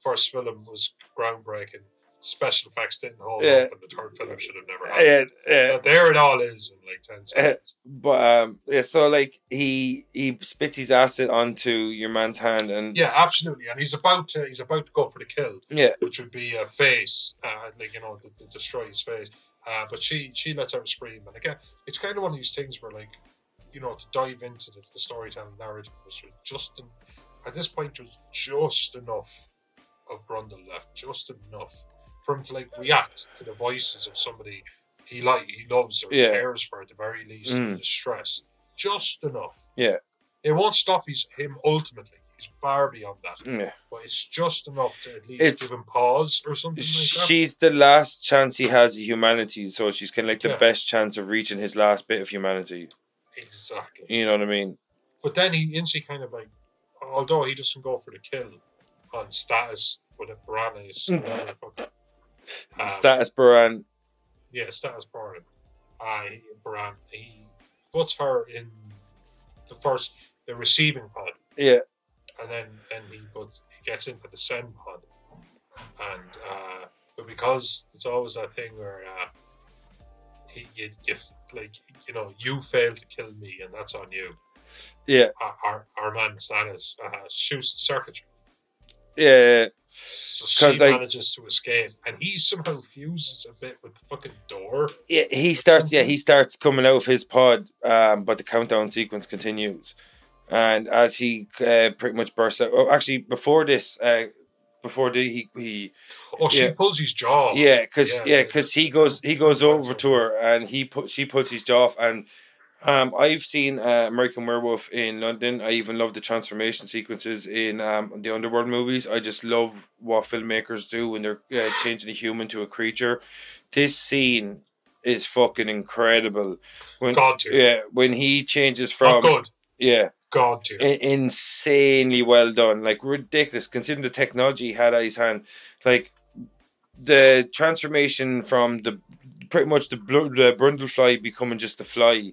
First film was groundbreaking. Special effects didn't hold up, and the third film should have never happened. But there it all is in like 10 seconds. So like he spits his acid onto your man's hand, and absolutely, and he's about to go for the kill, which would be a face, to destroy his face. But she lets out a scream, and again, it's kind of one of these things where, like, to dive into the storytelling narrative was at this point there's just enough of Brundle left, just enough for him to like react to the voices of somebody he loves or cares for, at the very least, in distress. Just enough. Yeah, it won't stop him ultimately. He's far beyond that. Yeah. But it's just enough to at least give him pause or something like that. She's the last chance he has of humanity, so she's kind of like the best chance of reaching his last bit of humanity. Exactly. You know what I mean? But then he instantly kind of like, although he doesn't go for the kill on status, but if Baran is status Baran. Yeah, status Baran. Baran. He puts her in the receiving pod. Yeah. And then he gets into the send pod, and but because it's always that thing where you failed to kill me, and that's on you. Yeah, our man Stannis shoots the circuitry. Yeah, so she manages to escape, and he somehow fuses a bit with the fucking door. Yeah, he starts coming out of his pod, but the countdown sequence continues. And as he pretty much bursts out, actually before this, he she pulls his jaw. Yeah, because he goes over to her, and she pulls his jaw off. And I've seen American Werewolf in London. I even love the transformation sequences in the Underworld movies. I just love what filmmakers do when they're changing a human to a creature. This scene is fucking incredible. When he changes from God tier. Insanely well done, like ridiculous considering the technology he had at his hand. Like the transformation from pretty much the Brundlefly becoming just the fly,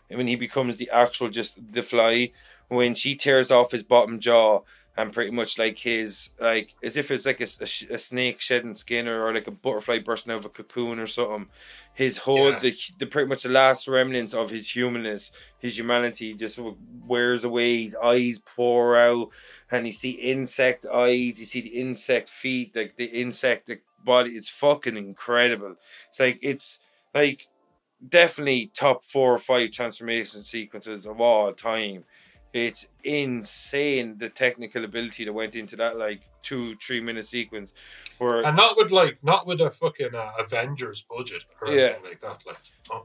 and when he becomes the actual just the fly, when she tears off his bottom jaw and pretty much like his, like as if it's like a snake shedding skin, or like a butterfly bursting out of a cocoon or something. His whole the pretty much the last remnants of his humanness, his humanity, just wears away. His eyes pour out, and you see insect eyes. You see the insect feet, like the insect body. It's fucking incredible. It's like definitely top 4 or 5 transformation sequences of all time. It's insane the technical ability that went into that 2-3 minute sequence, and not with a fucking Avengers budget or anything like that.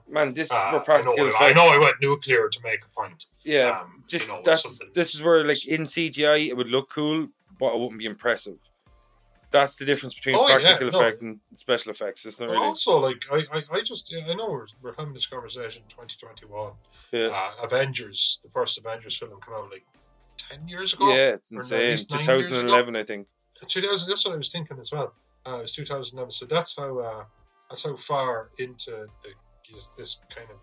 Man, this is where practical effects. I know I went nuclear to make a point. Yeah, this is where in CGI it would look cool, but it wouldn't be impressive. That's the difference between practical effect and special effects. It's not really. Also, I know we're having this conversation in 2021. Yeah. Avengers, the first Avengers film, came out 10 years ago. Yeah, it's Or at insane. least 9 years 2011, I think. 2000. That's what I was thinking as well. It was 2011. So that's how far into this kind of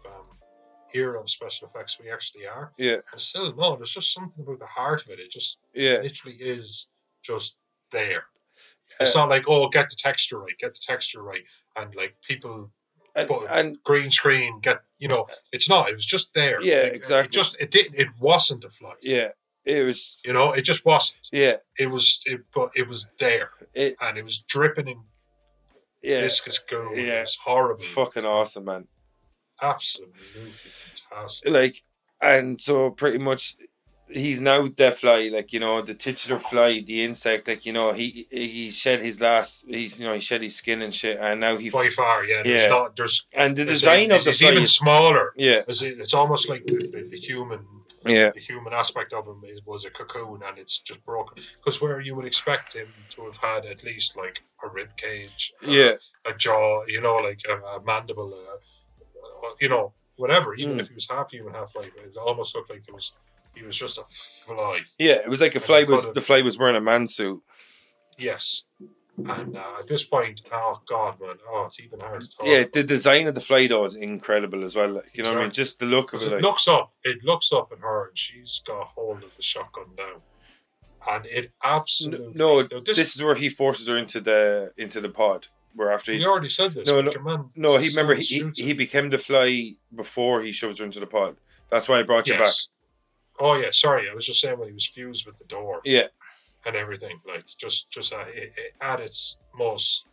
era of special effects we actually are. Yeah. And still, no, there's just something about the heart of it. It just literally is just there. It's not like, oh, get the texture right, and like people and green screen, it's not. It was just there. Yeah, like, exactly. It wasn't a fly. Yeah, it was. It just wasn't. Yeah, but it was there, and it was dripping in viscous goo. Yeah, it was horrible. It's fucking awesome, man. Absolutely fantastic. Like, and so pretty much, he's now the fly, like, the titular fly, the insect, like, he shed his last, he shed his skin and shit, and now he by far, there's and the design of the fly even smaller. Yeah, it's almost like the human. Yeah, the human aspect of him was a cocoon, and it's just broken. Because where you would expect him to have had at least like a rib cage, a jaw, like a mandible, whatever. Even if he was half human, half fly, it almost looked like he was just a fly. Yeah, it was like the fly was wearing a man suit. Yes. And at this point, oh god, man, it's even hard to talk. Yeah, the design of the fly though is incredible as well. Like, what I mean? Just the look of it. It looks up at her, and she's got hold of the shotgun now, and it absolutely. No, this is where he forces her into the pod. Where after he already said this. No, he became the fly before he shoves her into the pod. That's why I brought you back. Oh yeah, sorry, I was just saying when he was fused with the door. Yeah. And everything, like just at its most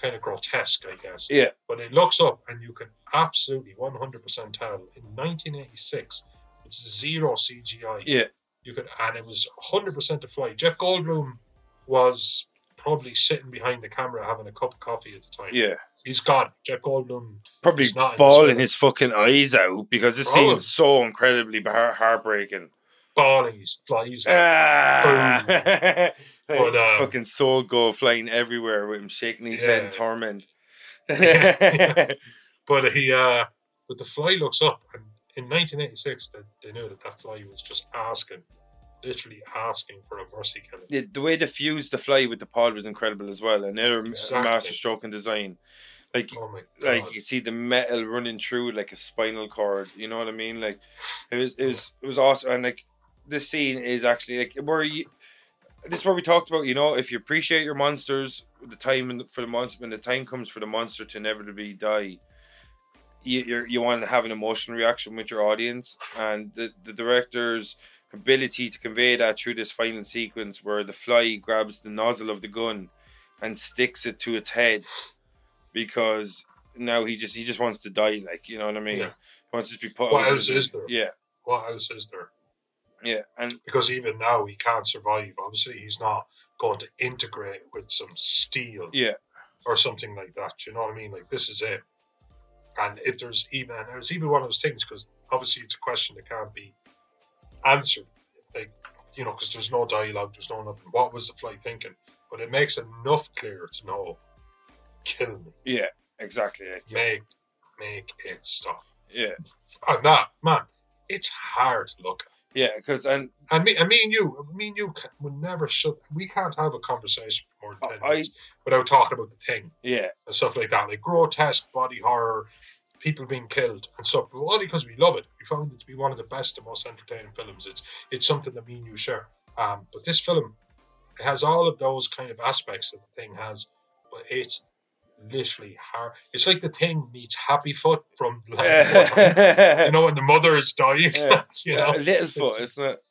kind of grotesque, I guess. Yeah. But it looks up, and you can absolutely 100% tell in 1986, it's zero CGI. Yeah. And it was 100% a fly. Jeff Goldblum was probably sitting behind the camera having a cup of coffee at the time. Yeah. He's gone. Jeff Goldblum probably bawling his fucking eyes out because it seems so incredibly heartbreaking. Bawling his flies out. But, fucking soul go flying everywhere with him shaking his head in torment. But the fly looks up, and in 1986 they knew that fly was just literally asking for a mercy killing. The way they fused the fly with the pod was incredible as well. Another masterstroke in design. Like, like you see the metal running through like a spinal cord. You know what I mean? Like, it was awesome. And like, this scene is actually like this is what we talked about. If you appreciate your monsters, when the time comes for the monster to inevitably die, you want to have an emotional reaction with your audience, and the director's ability to convey that through this final sequence where the fly grabs the nozzle of the gun and sticks it to its head because now he just wants to die. Like, you know what I mean? Yeah. He wants to be put. What else is there? Yeah. What else is there? Yeah, and because even now he can't survive. Obviously, he's not going to integrate with some steel, or something like that. You know what I mean? Like, this is it. And if there's even one of those things, because obviously it's a question that can't be answered, like, because there's no dialogue, there's no nothing. What was the fly thinking? But it makes enough clear to know, kill me. Yeah, exactly. Make it stop. Yeah, and that, man, it's hard to look at. Yeah, because me and you would never we can't have a conversation for more than 10 minutes without talking about the Thing. Yeah, and stuff like that, like grotesque body horror, people being killed and stuff. But only because we love it. We found it to be one of the best and most entertaining films. It's something that me and you share. But this film, it has all of those kind of aspects that the Thing has, but it's literally hard. It's like the Thing meets Happy Foot from when the mother is dying. Littlefoot, isn't it?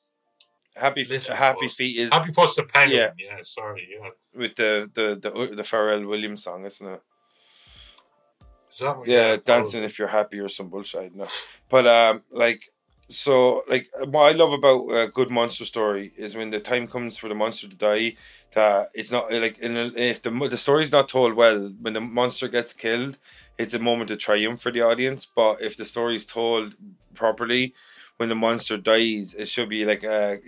Happy Feet is Happy Foot's the penguin. Yeah, sorry. Yeah, with the Pharrell Williams song, isn't it? Is that what Dancing If You're Happy or some bullshit. No, but what I love about a good monster story is when the time comes for the monster to die, that it's not like if the story's not told well, when the monster gets killed, it's a moment of triumph for the audience. But if the story's told properly, when the monster dies, it should be like a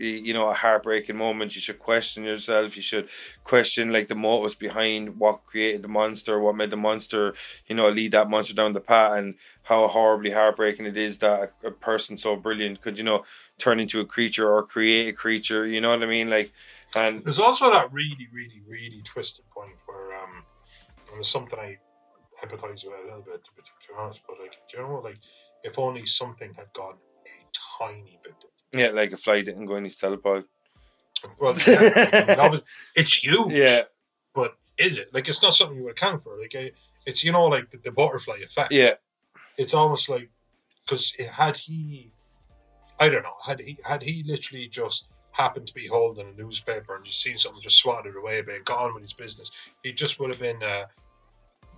heartbreaking moment. You should question yourself. You should question like the motives behind what created the monster, what made the monster, lead that monster down the path, and how horribly heartbreaking it is that a person so brilliant could, turn into a creature or create a creature. You know what I mean? Like, and there's also that really, really, really twisted point where it was something I empathize with a little bit, to be honest. But like, like if only something had gone a tiny bit different. Yeah, like a fly didn't go in his telepod. Well, yeah, it's huge. Yeah, but is it like it's not something you would account for? Like it's like the butterfly effect. Yeah, it's almost like because had he literally just happened to be holding a newspaper and just seen something just swatted away, but got on with his business, he just would have been a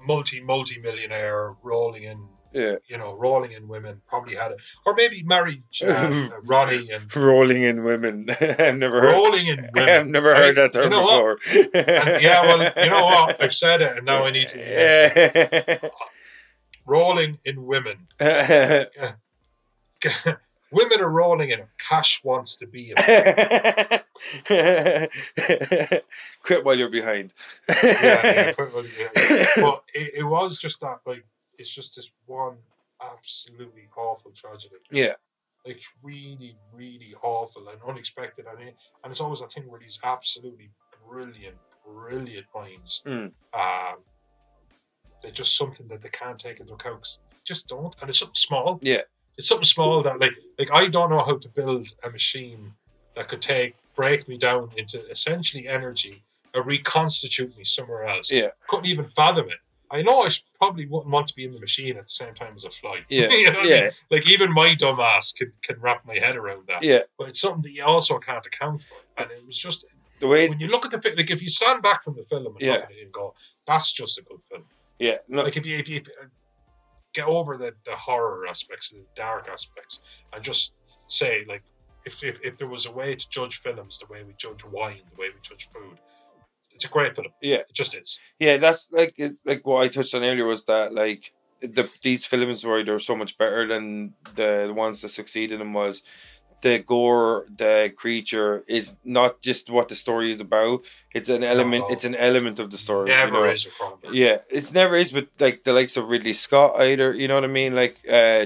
multi-millionaire rolling in. Yeah, rolling in women, probably had it, or maybe married Ronnie and rolling in women. I've never heard rolling in women. I've never heard that term before. And, well, you know what? I've said it, and now I need to. Rolling in women. Women are rolling in. Cash wants to be in. Quit while you're behind. Quit while you're behind. But it was just that, like. It's just this one absolutely awful tragedy. Yeah. Like, really, really awful and unexpected. I mean, and it's always a thing where these absolutely brilliant minds, they're just something that they can't take into account. 'Cause they just don't. And it's something small. Yeah. It's something small that, like I don't know how to build a machine that could break me down into essentially energy and reconstitute me somewhere else. Yeah. Couldn't even fathom it. I know I probably wouldn't want to be in the machine at the same time as a fly. Yeah. You know what I mean? Like, even my dumb ass can wrap my head around that. Yeah. But it's something that you also can't account for. And it was just the way when you look at the film, like if you stand back from the film and look at it and go, "That's just a good film." Yeah. No. Like if you get over the horror aspects, the dark aspects, and just say, like, if there was a way to judge films the way we judge wine, the way we judge food. It's a great film. Yeah, it just is. Yeah, that's it's like what I touched on earlier was that like these films were either so much better than the ones that succeeded in was the gore, the creature is not just what the story is about. It's an element. No. It's an element of the story. Never is a problem. Yeah, it's never is. But like the likes of Ridley Scott, either you know what I mean. Like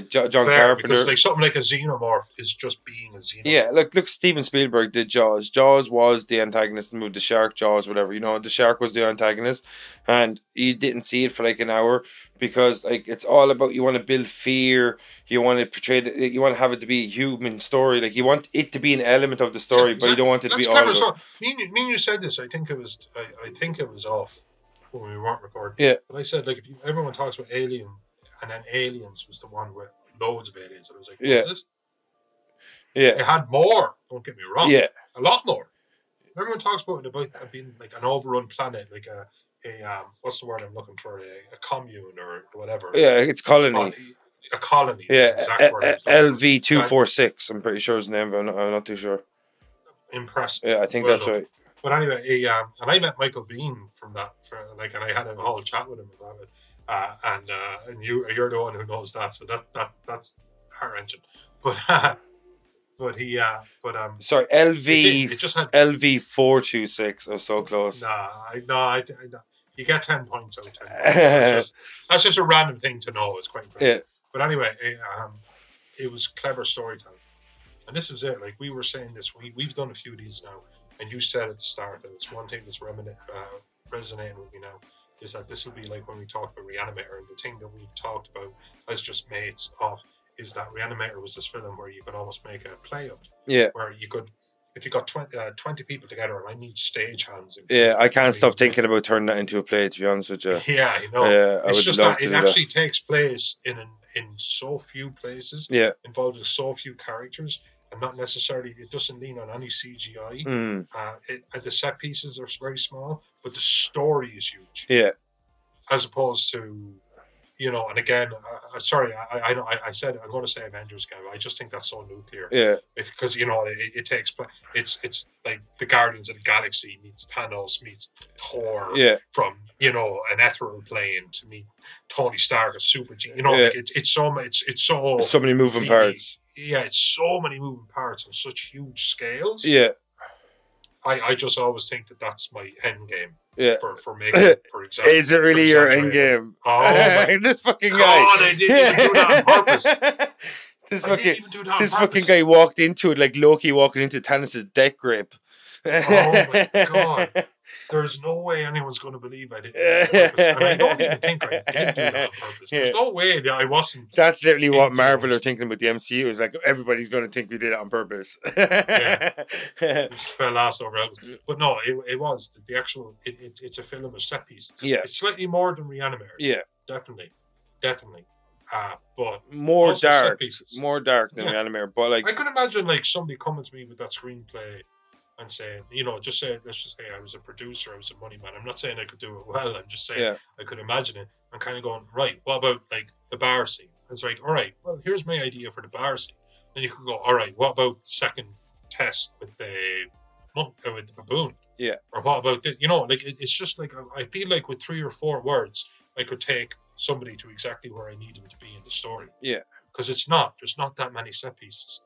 John Carpenter. Because like something like a xenomorph is just being a xenomorph. Yeah, look, Steven Spielberg did Jaws. Jaws was the antagonist in the movie. The shark, Jaws, whatever. The shark was the antagonist, and you didn't see it for like an hour because like it's all about you want to build fear. You want to portray it. You want to have it to be a human story. Like you want it to be an element of the story, but you don't want it to be all. So, me and you said this. I think it was off when we weren't recording. Yeah. But I said, like, everyone talks about Alien, and then Aliens was the one with loads of aliens, and I was like, was it? Yeah. It had more. Don't get me wrong. Yeah. A lot more. Everyone talks about being like an overrun planet, like a what's the word I'm looking for? A commune or whatever. Yeah, it's colony. A colony. Yeah. LV-246. I'm pretty sure is the name, but I'm not too sure. Impressive. Yeah, I think that's right. But anyway, and I met Michael Biehn from that, and I had a whole chat with him about it. And you're the one who knows that, so that's heart-wrenching. But he sorry, LV-426. I was so close. Nah, you get 10 points out of 10. That's just a random thing to know. It's quite impressive. Yeah. But anyway, it was clever storytelling, and this is it. Like we were saying this, we've done a few of these now. And you said at the start that it's one thing that's resonating with me now is that this will be like when we talked about Reanimator, and the thing that we talked about as just mates of is that Reanimator was this film where you could almost make a play of it. Yeah. Where you could, if you got 20 people together, and I need stagehands. Yeah, I can't stop thinking about turning that into a play, to be honest with you. Yeah, I know. Yeah, it's just that it actually takes place in so few places. Yeah. Involving so few characters. And not necessarily, it doesn't lean on any CGI. The set pieces are very small, but the story is huge. Yeah. As opposed to, and again, sorry, I said I'm going to say Avengers again. I just think that's so nuclear. Yeah. Because it takes place. It's like the Guardians of the Galaxy meets Thanos meets Thor. Yeah. From an ethereal plane to meet Tony Stark, a super genius. It's so many moving parts. it's so many moving parts on such huge scales. Yeah. I just always think that that's my end game. Yeah. For making, for example. Is it really your end game? Oh my this fucking God, guy. I didn't even do that on purpose. This fucking guy walked into it like Loki walking into Thanos' death grip. Oh my God. There's no way anyone's going to believe I didn't do that on purpose. And I don't even think I did do that on purpose. There's no way that I wasn't. That's literally what Marvel are thinking with the MCU. Is like everybody's going to think we did it on purpose. Fell ass over it. But no, it was. The actual, it's a film of set pieces. Yeah. It's slightly more than Reanimator. Yeah. Definitely. But more dark than Reanimator. But like, I could imagine like somebody coming to me with that screenplay and saying, let's just say I was a producer, I was a money man. I'm not saying I could do it well. I'm just saying I could imagine it. I'm kind of going, right, what about like the bar scene? It's like, all right, well, here's my idea for the bar scene. Then you could go, all right, what about second test with the baboon? Yeah. Or what about this? Like it's just like, I feel like with 3 or 4 words, I could take somebody to exactly where I need them to be in the story. Yeah. Because there's not that many set pieces.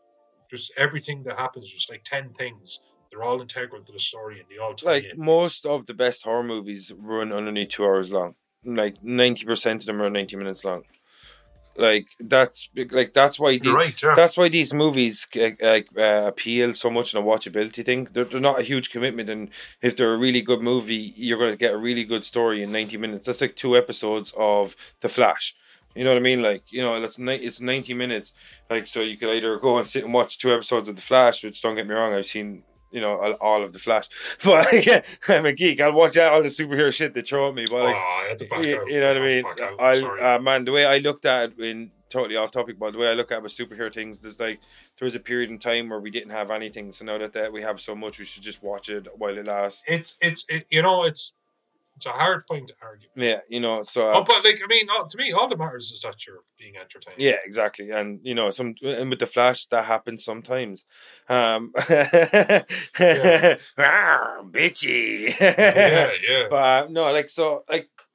Just everything that happens, just like 10 things. They're all integral to the story and they all tie in. Most of the best horror movies run underneath 2 hours long. Like 90% of them are 90 minutes long. That's why that's why these movies appeal so much on a watchability thing. They're not a huge commitment, and if they're a really good movie, you're going to get a really good story in 90 minutes. That's like 2 episodes of The Flash. You know what I mean? It's 90 minutes. So you could either go and sit and watch 2 episodes of The Flash, which, don't get me wrong, I've seen all of The Flash, but I'm a geek. I'll watch all the superhero shit they throw at me. But I had to back out. You know what I mean? Man, the way I looked at it, totally off topic, but the way I look at it with superhero things, there was a period in time where we didn't have anything. So now that we have so much, we should just watch it while it lasts. It's a hard point to argue. Yeah, so. But to me, all that matters is that you're being entertained. Yeah, exactly, and and with The Flash, that happens sometimes. Bitchy.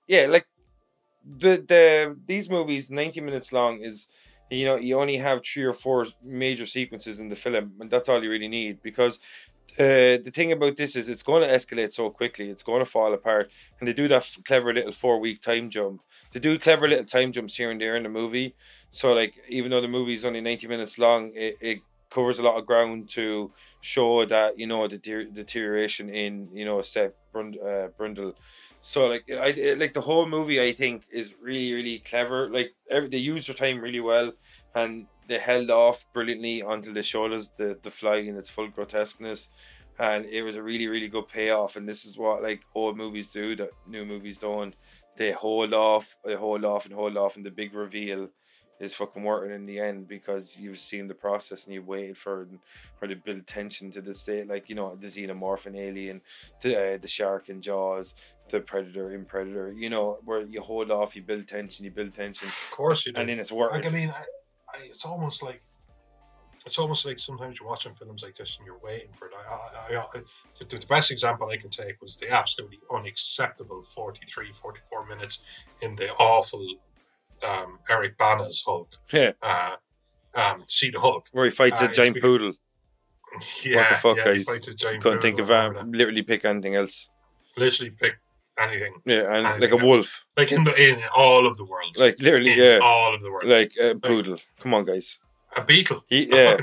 Yeah. But these movies, 90 minutes long, is you only have 3 or 4 major sequences in the film, and that's all you really need, because. The thing about this is it's going to escalate so quickly. It's going to fall apart. And they do that clever little 4-week time jump. They do clever little time jumps here and there in the movie. So, even though the movie is only 90 minutes long, it covers a lot of ground to show that, the deterioration in, Seth Brundle. So, the whole movie, I think, is really, really clever. They used their time really well. And they held off brilliantly until they showed us the fly in its full grotesqueness, and it was a really, really good payoff. And this is what old movies do that new movies don't. They hold off, and the big reveal is fucking working in the end, because you've seen the process and you've waited for the build tension to the state, the xenomorph and Alien, the shark in Jaws, the Predator in Predator, where you hold off, you build tension. Of course you do. And then it's working. It's almost like sometimes you're watching films like this and you're waiting for it. The best example I can take was the absolutely unacceptable 44 minutes in the awful Eric Bana's Hulk. Yeah. See the Hulk, where he fights a giant poodle. Yeah. What the fuck, guys? He fights a giant Couldn't poodle think of literally pick anything else. Literally pick anything. Yeah, and anything like a wolf. In all of the world. Literally, all of the world. Like a poodle. Come on, guys. A beetle. A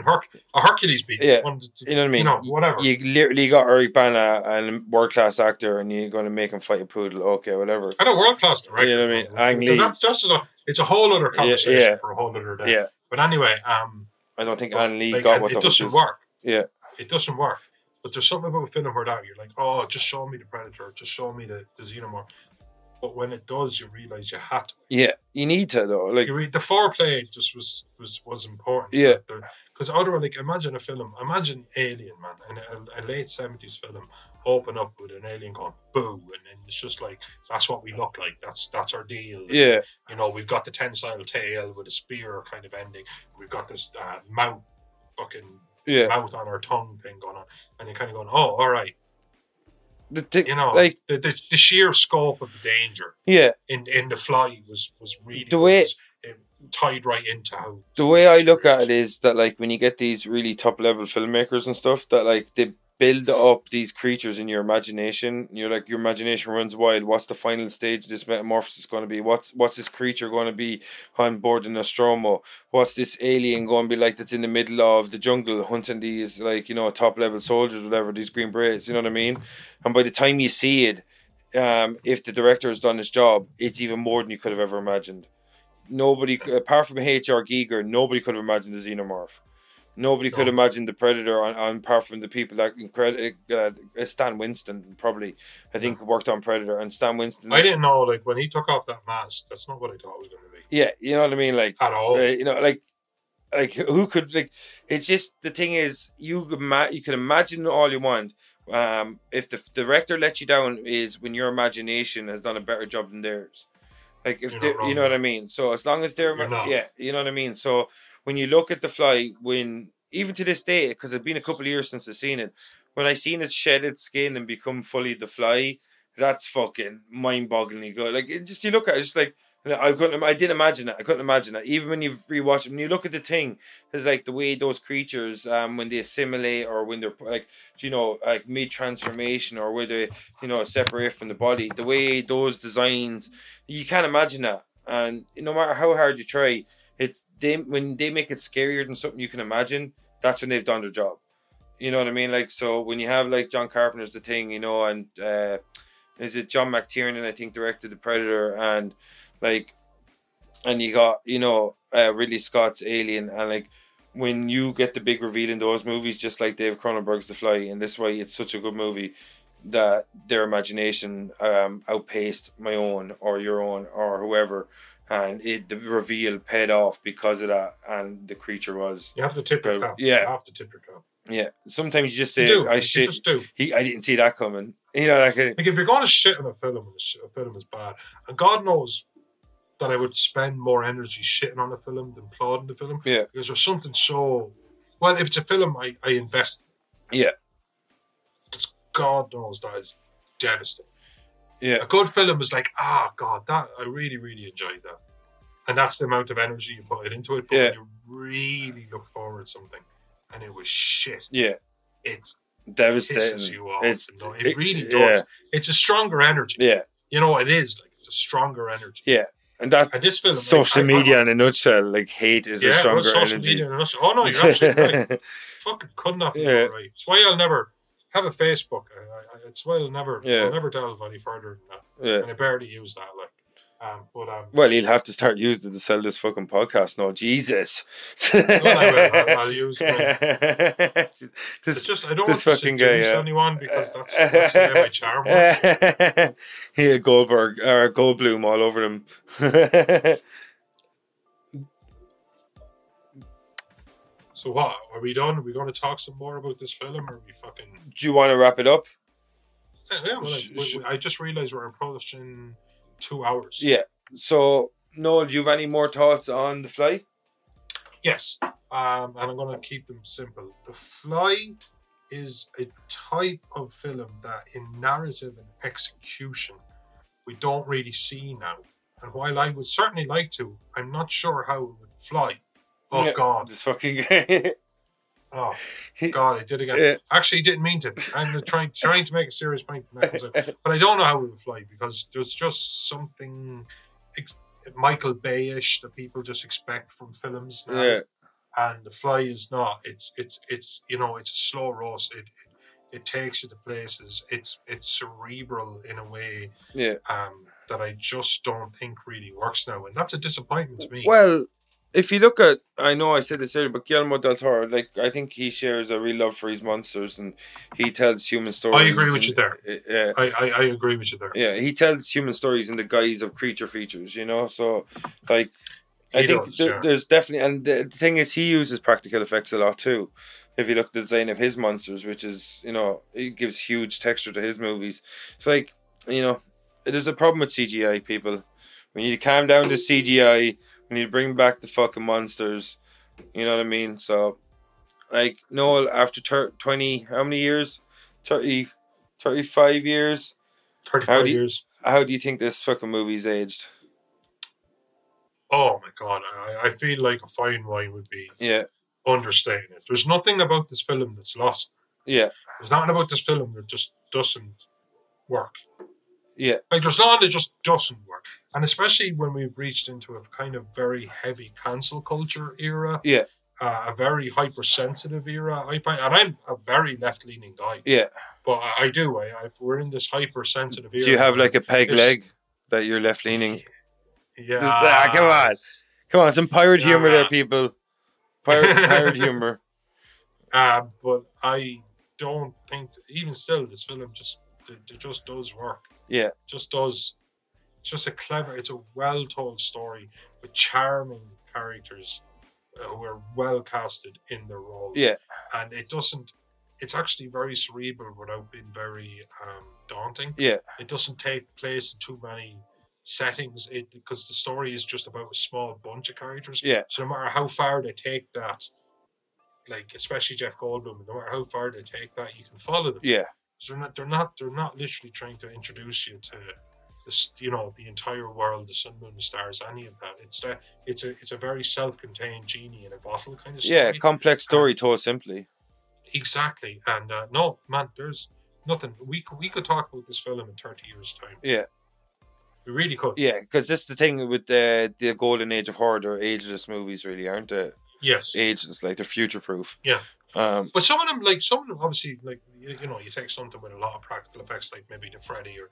Hercules beetle. Yeah. You know what I mean? Whatever. You literally got Eric Bana, a world-class actor, and you're going to make him fight a poodle. Okay, whatever. And a world-class director. You know what I mean? Ang Lee. It's a whole other conversation for a whole other day. Yeah. But anyway, I don't think Ang Lee got what it doesn't work. Yeah. It doesn't work. But there's something about a film where you're like, oh, just show me the Predator, just show me the Xenomorph. But when it does, you realise you had to. Yeah, you need to though. The foreplay just was important. Yeah. Because otherwise, imagine Alien, man, and a late 70s film open up with an alien going boo, and then it's just like, that's what we look like. That's our deal. Yeah. And, we've got the tensile tail with a spear kind of ending. We've got this mouth on our tongue thing going on, and you're kind of going, oh, all right. The sheer scope of the danger. Yeah. In the fly was really the way tied right into how. The way I look at it is that, like, when you get these really top level filmmakers and stuff, that like they build up these creatures in your imagination. You're like, your imagination runs wild. What's the final stage of this metamorphosis going to be? What's this creature going to be on board the Nostromo? What's this alien going to be like that's in the middle of the jungle hunting these, like, you know, top level soldiers, whatever, these green berets, you know what I mean? And by the time you see it, if the director has done his job, it's even more than you could have ever imagined. Nobody, apart from H.R. Giger, nobody could have imagined the xenomorph. Nobody could imagine the Predator on apart from the people that Stan Winston probably, I think, worked on Predator, and Stan Winston. I didn't know, like, when he took off that mask, that's not what I thought it was going to be. Yeah, you know what I mean, like, at all. you know, like who could, like? It's just, the thing is, you can imagine all you want. If the director lets you down is when your imagination has done a better job than theirs. Like, if they, you know what I mean. So as long as they're, yeah, you know what I mean. So when you look at The Fly, when even to this day, because it's been a couple of years since I've seen it, when I seen it shed its skin and become fully The Fly, that's fucking mind-bogglingly good. Like, it just, you look at it, it's just like, I didn't imagine it. I couldn't imagine it. Even when you rewatch it, when you look at the thing, there's like the way those creatures, when they assimilate, or when they're like, you know, like mid-transformation, or where they, you know, separate from the body, the way those designs, you can't imagine that. And no matter how hard you try, when they make it scarier than something you can imagine, that's when they've done their job. You know what I mean? Like, so when you have like John Carpenter's The Thing, you know, and is it John McTiernan, I think, directed The Predator, and like, and you got, you know, Ridley Scott's Alien, and like, when you get the big reveal in those movies, just like Dave Cronenberg's The Fly, and this way it's such a good movie that their imagination outpaced my own or your own or whoever, and the reveal paid off because of that, and the creature was. You have to tip your cap. Yeah, you have to tip your cap. Yeah, sometimes you just say, you just do. I didn't see that coming. You know, like if you're going to shit on a film, and a film is bad, and God knows that I would spend more energy shitting on a film than applauding the film. Yeah. Because there's something so... Well, if it's a film I invest in. Yeah. Because God knows that is devastating. Yeah. A good film is like, God, that I really, really enjoyed that. And that's the amount of energy you put into it. But when you really look forward to something and it was shit. Yeah. It's devastating. Pisses you off. It really does. Yeah. It's a stronger energy. Yeah. You know, it is. Like, it's a stronger energy. Yeah. And this film, social media in a nutshell, like, hate is a stronger social energy. Media in a nutshell. Oh no, you're absolutely right. Fucking could not be all right. It's why I'll never have a Facebook. It's why I'll never delve any further than that. Yeah. And I barely use that. Like, well, you'll have to start using it to sell this fucking podcast now. Jesus. I'll use it. It's just, I don't want to seduce anyone, because that's where my charm was. He Goldberg or Goldblum all over him. So what? Are we done? Are we going to talk some more about this film, or are we fucking... Do you want to wrap it up? Yeah, well, I just realised we're approaching 2 hours. Yeah. So, Noel, do you have any more thoughts on The Fly? Yes. And I'm going to keep them simple. The Fly is a type of film that, in narrative and execution, we don't really see now. And while I would certainly like to, I'm not sure how it would fly. Oh, yeah, God. This fucking... Oh, God, I did again. Yeah. Actually, didn't mean to. I'm trying to make a serious point. But I don't know how it would fly, because there's just something Michael Bay-ish that people just expect from films now. Yeah. And The Fly is not. It's you know, it's a slow roast. It takes you to places. It's cerebral in a way. Yeah. That I just don't think really works now, and that's a disappointment to me. Well, if you look at, I know I said this earlier, but Guillermo del Toro, like, I think he shares a real love for his monsters, and he tells human stories. I agree with you there. I agree with you there. Yeah, he tells human stories in the guise of creature features, you know. So, like, I think there's definitely, and the thing is, he uses practical effects a lot too. If you look at the design of his monsters, which is, you know, it gives huge texture to his movies. So, like, you know, there's a problem with CGI, people. We need to calm down the CGI. We need to bring back the fucking monsters. You know what I mean? So, like, Noel, after 20, how many years? 30, 35 years? 35 years. How do you think this fucking movie's aged? Oh, my God. I feel like a fine wine would be understating it. There's nothing about this film that's lost. Yeah. There's nothing about this film that just doesn't work. Yeah. Like, there's nothing that just doesn't work. And especially when we've reached into a kind of very heavy cancel culture era. Yeah. A very hypersensitive era, I find. And I'm a very left-leaning guy. Yeah. But I do. We're in this hypersensitive era. Do you have like a peg leg that you're left-leaning? Yeah. Come on, some pirate humor there, people. Pirate humor. But I don't think, even still, this film just does work. Yeah. Just does. It's just it's a well-told story with charming characters who are well casted in their roles. Yeah. And it's actually very cerebral without being very daunting. Yeah. It doesn't take place in too many settings because the story is just about a small bunch of characters. Yeah. So no matter how far they take that, like especially Jeff Goldblum, no matter how far they take that, you can follow them. Yeah. So they're not literally trying to introduce you to this, the entire world, the sun, moon, the stars, any of that. It's a very self-contained genie in a bottle kind of story. Yeah, complex story told simply. Exactly. And no, man, there's nothing. We could talk about this film in 30 years' time. Yeah. We really could. Yeah, because that's the thing with the golden age of horror. They're ageless movies, really, aren't they? Yes. Ageless, like they're future-proof. Yeah. But some of them obviously, like, you take something with a lot of practical effects, like maybe the Freddy or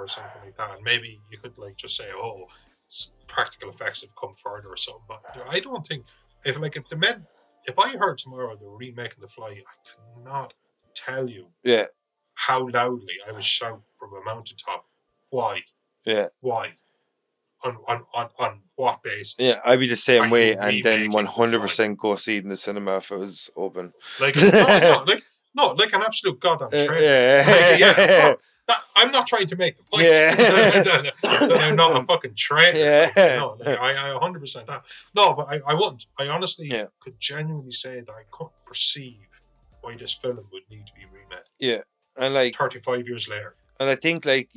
something like that, and maybe you could like just say, oh, practical effects have come further or something. But I don't think if I heard tomorrow they were remaking The Fly, I cannot tell you how loudly I would shout from a mountaintop. Why? Yeah. Why? On what basis? Yeah, I'd be the same way, and then 100% go see it in the cinema if it was open. Like like an absolute goddamn traitor. I'm not trying to make the point that I'm not a fucking traitor. I 100% am. No, but I wouldn't. I honestly could genuinely say that I couldn't perceive why this film would need to be remade. Yeah, and like 35 years later. And I think, like,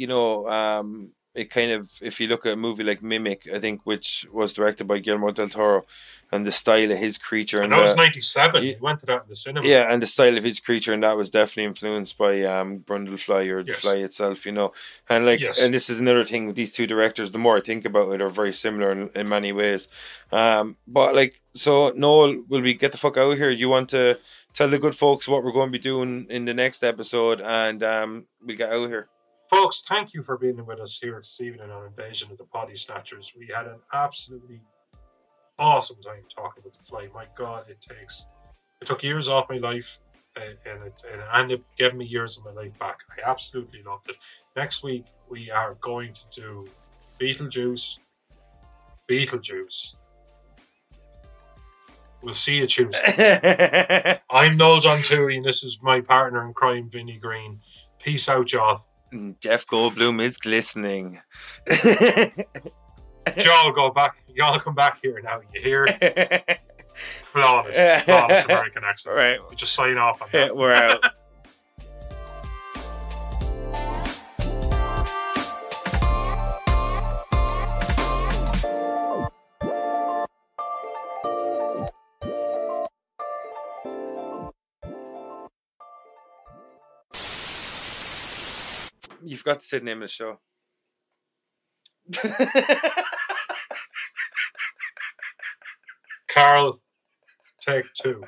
it kind of, if you look at a movie like Mimic, I think, which was directed by Guillermo del Toro, and the style of his creature. And that was 97. We went to that in the cinema. Yeah, and the style of his creature, and that was definitely influenced by Brundlefly or the Fly itself, And like, and this is another thing with these two directors, the more I think about it, are very similar in many ways. But like, so Noel, will we get the fuck out of here? Do you want to tell the good folks what we're going to be doing in the next episode, and we'll get out of here? Folks, thank you for being with us here this evening on Invasion of the Body Snatchers. We had an absolutely awesome time talking about The Fly. My God, it took years off my life, and it ended up giving me years of my life back. I absolutely loved it. Next week, we are going to do Beetlejuice. We'll see you Tuesday. I'm Noel-John Toohey, and this is my partner in crime, Vinnie Green. Peace out, y'all. Jeff Goldblum is glistening. Y'all come back here now. You hear? Flawless American accent. Right. We just sign off on that. We're out. You forgot to say the name of the show. Carl, take 2.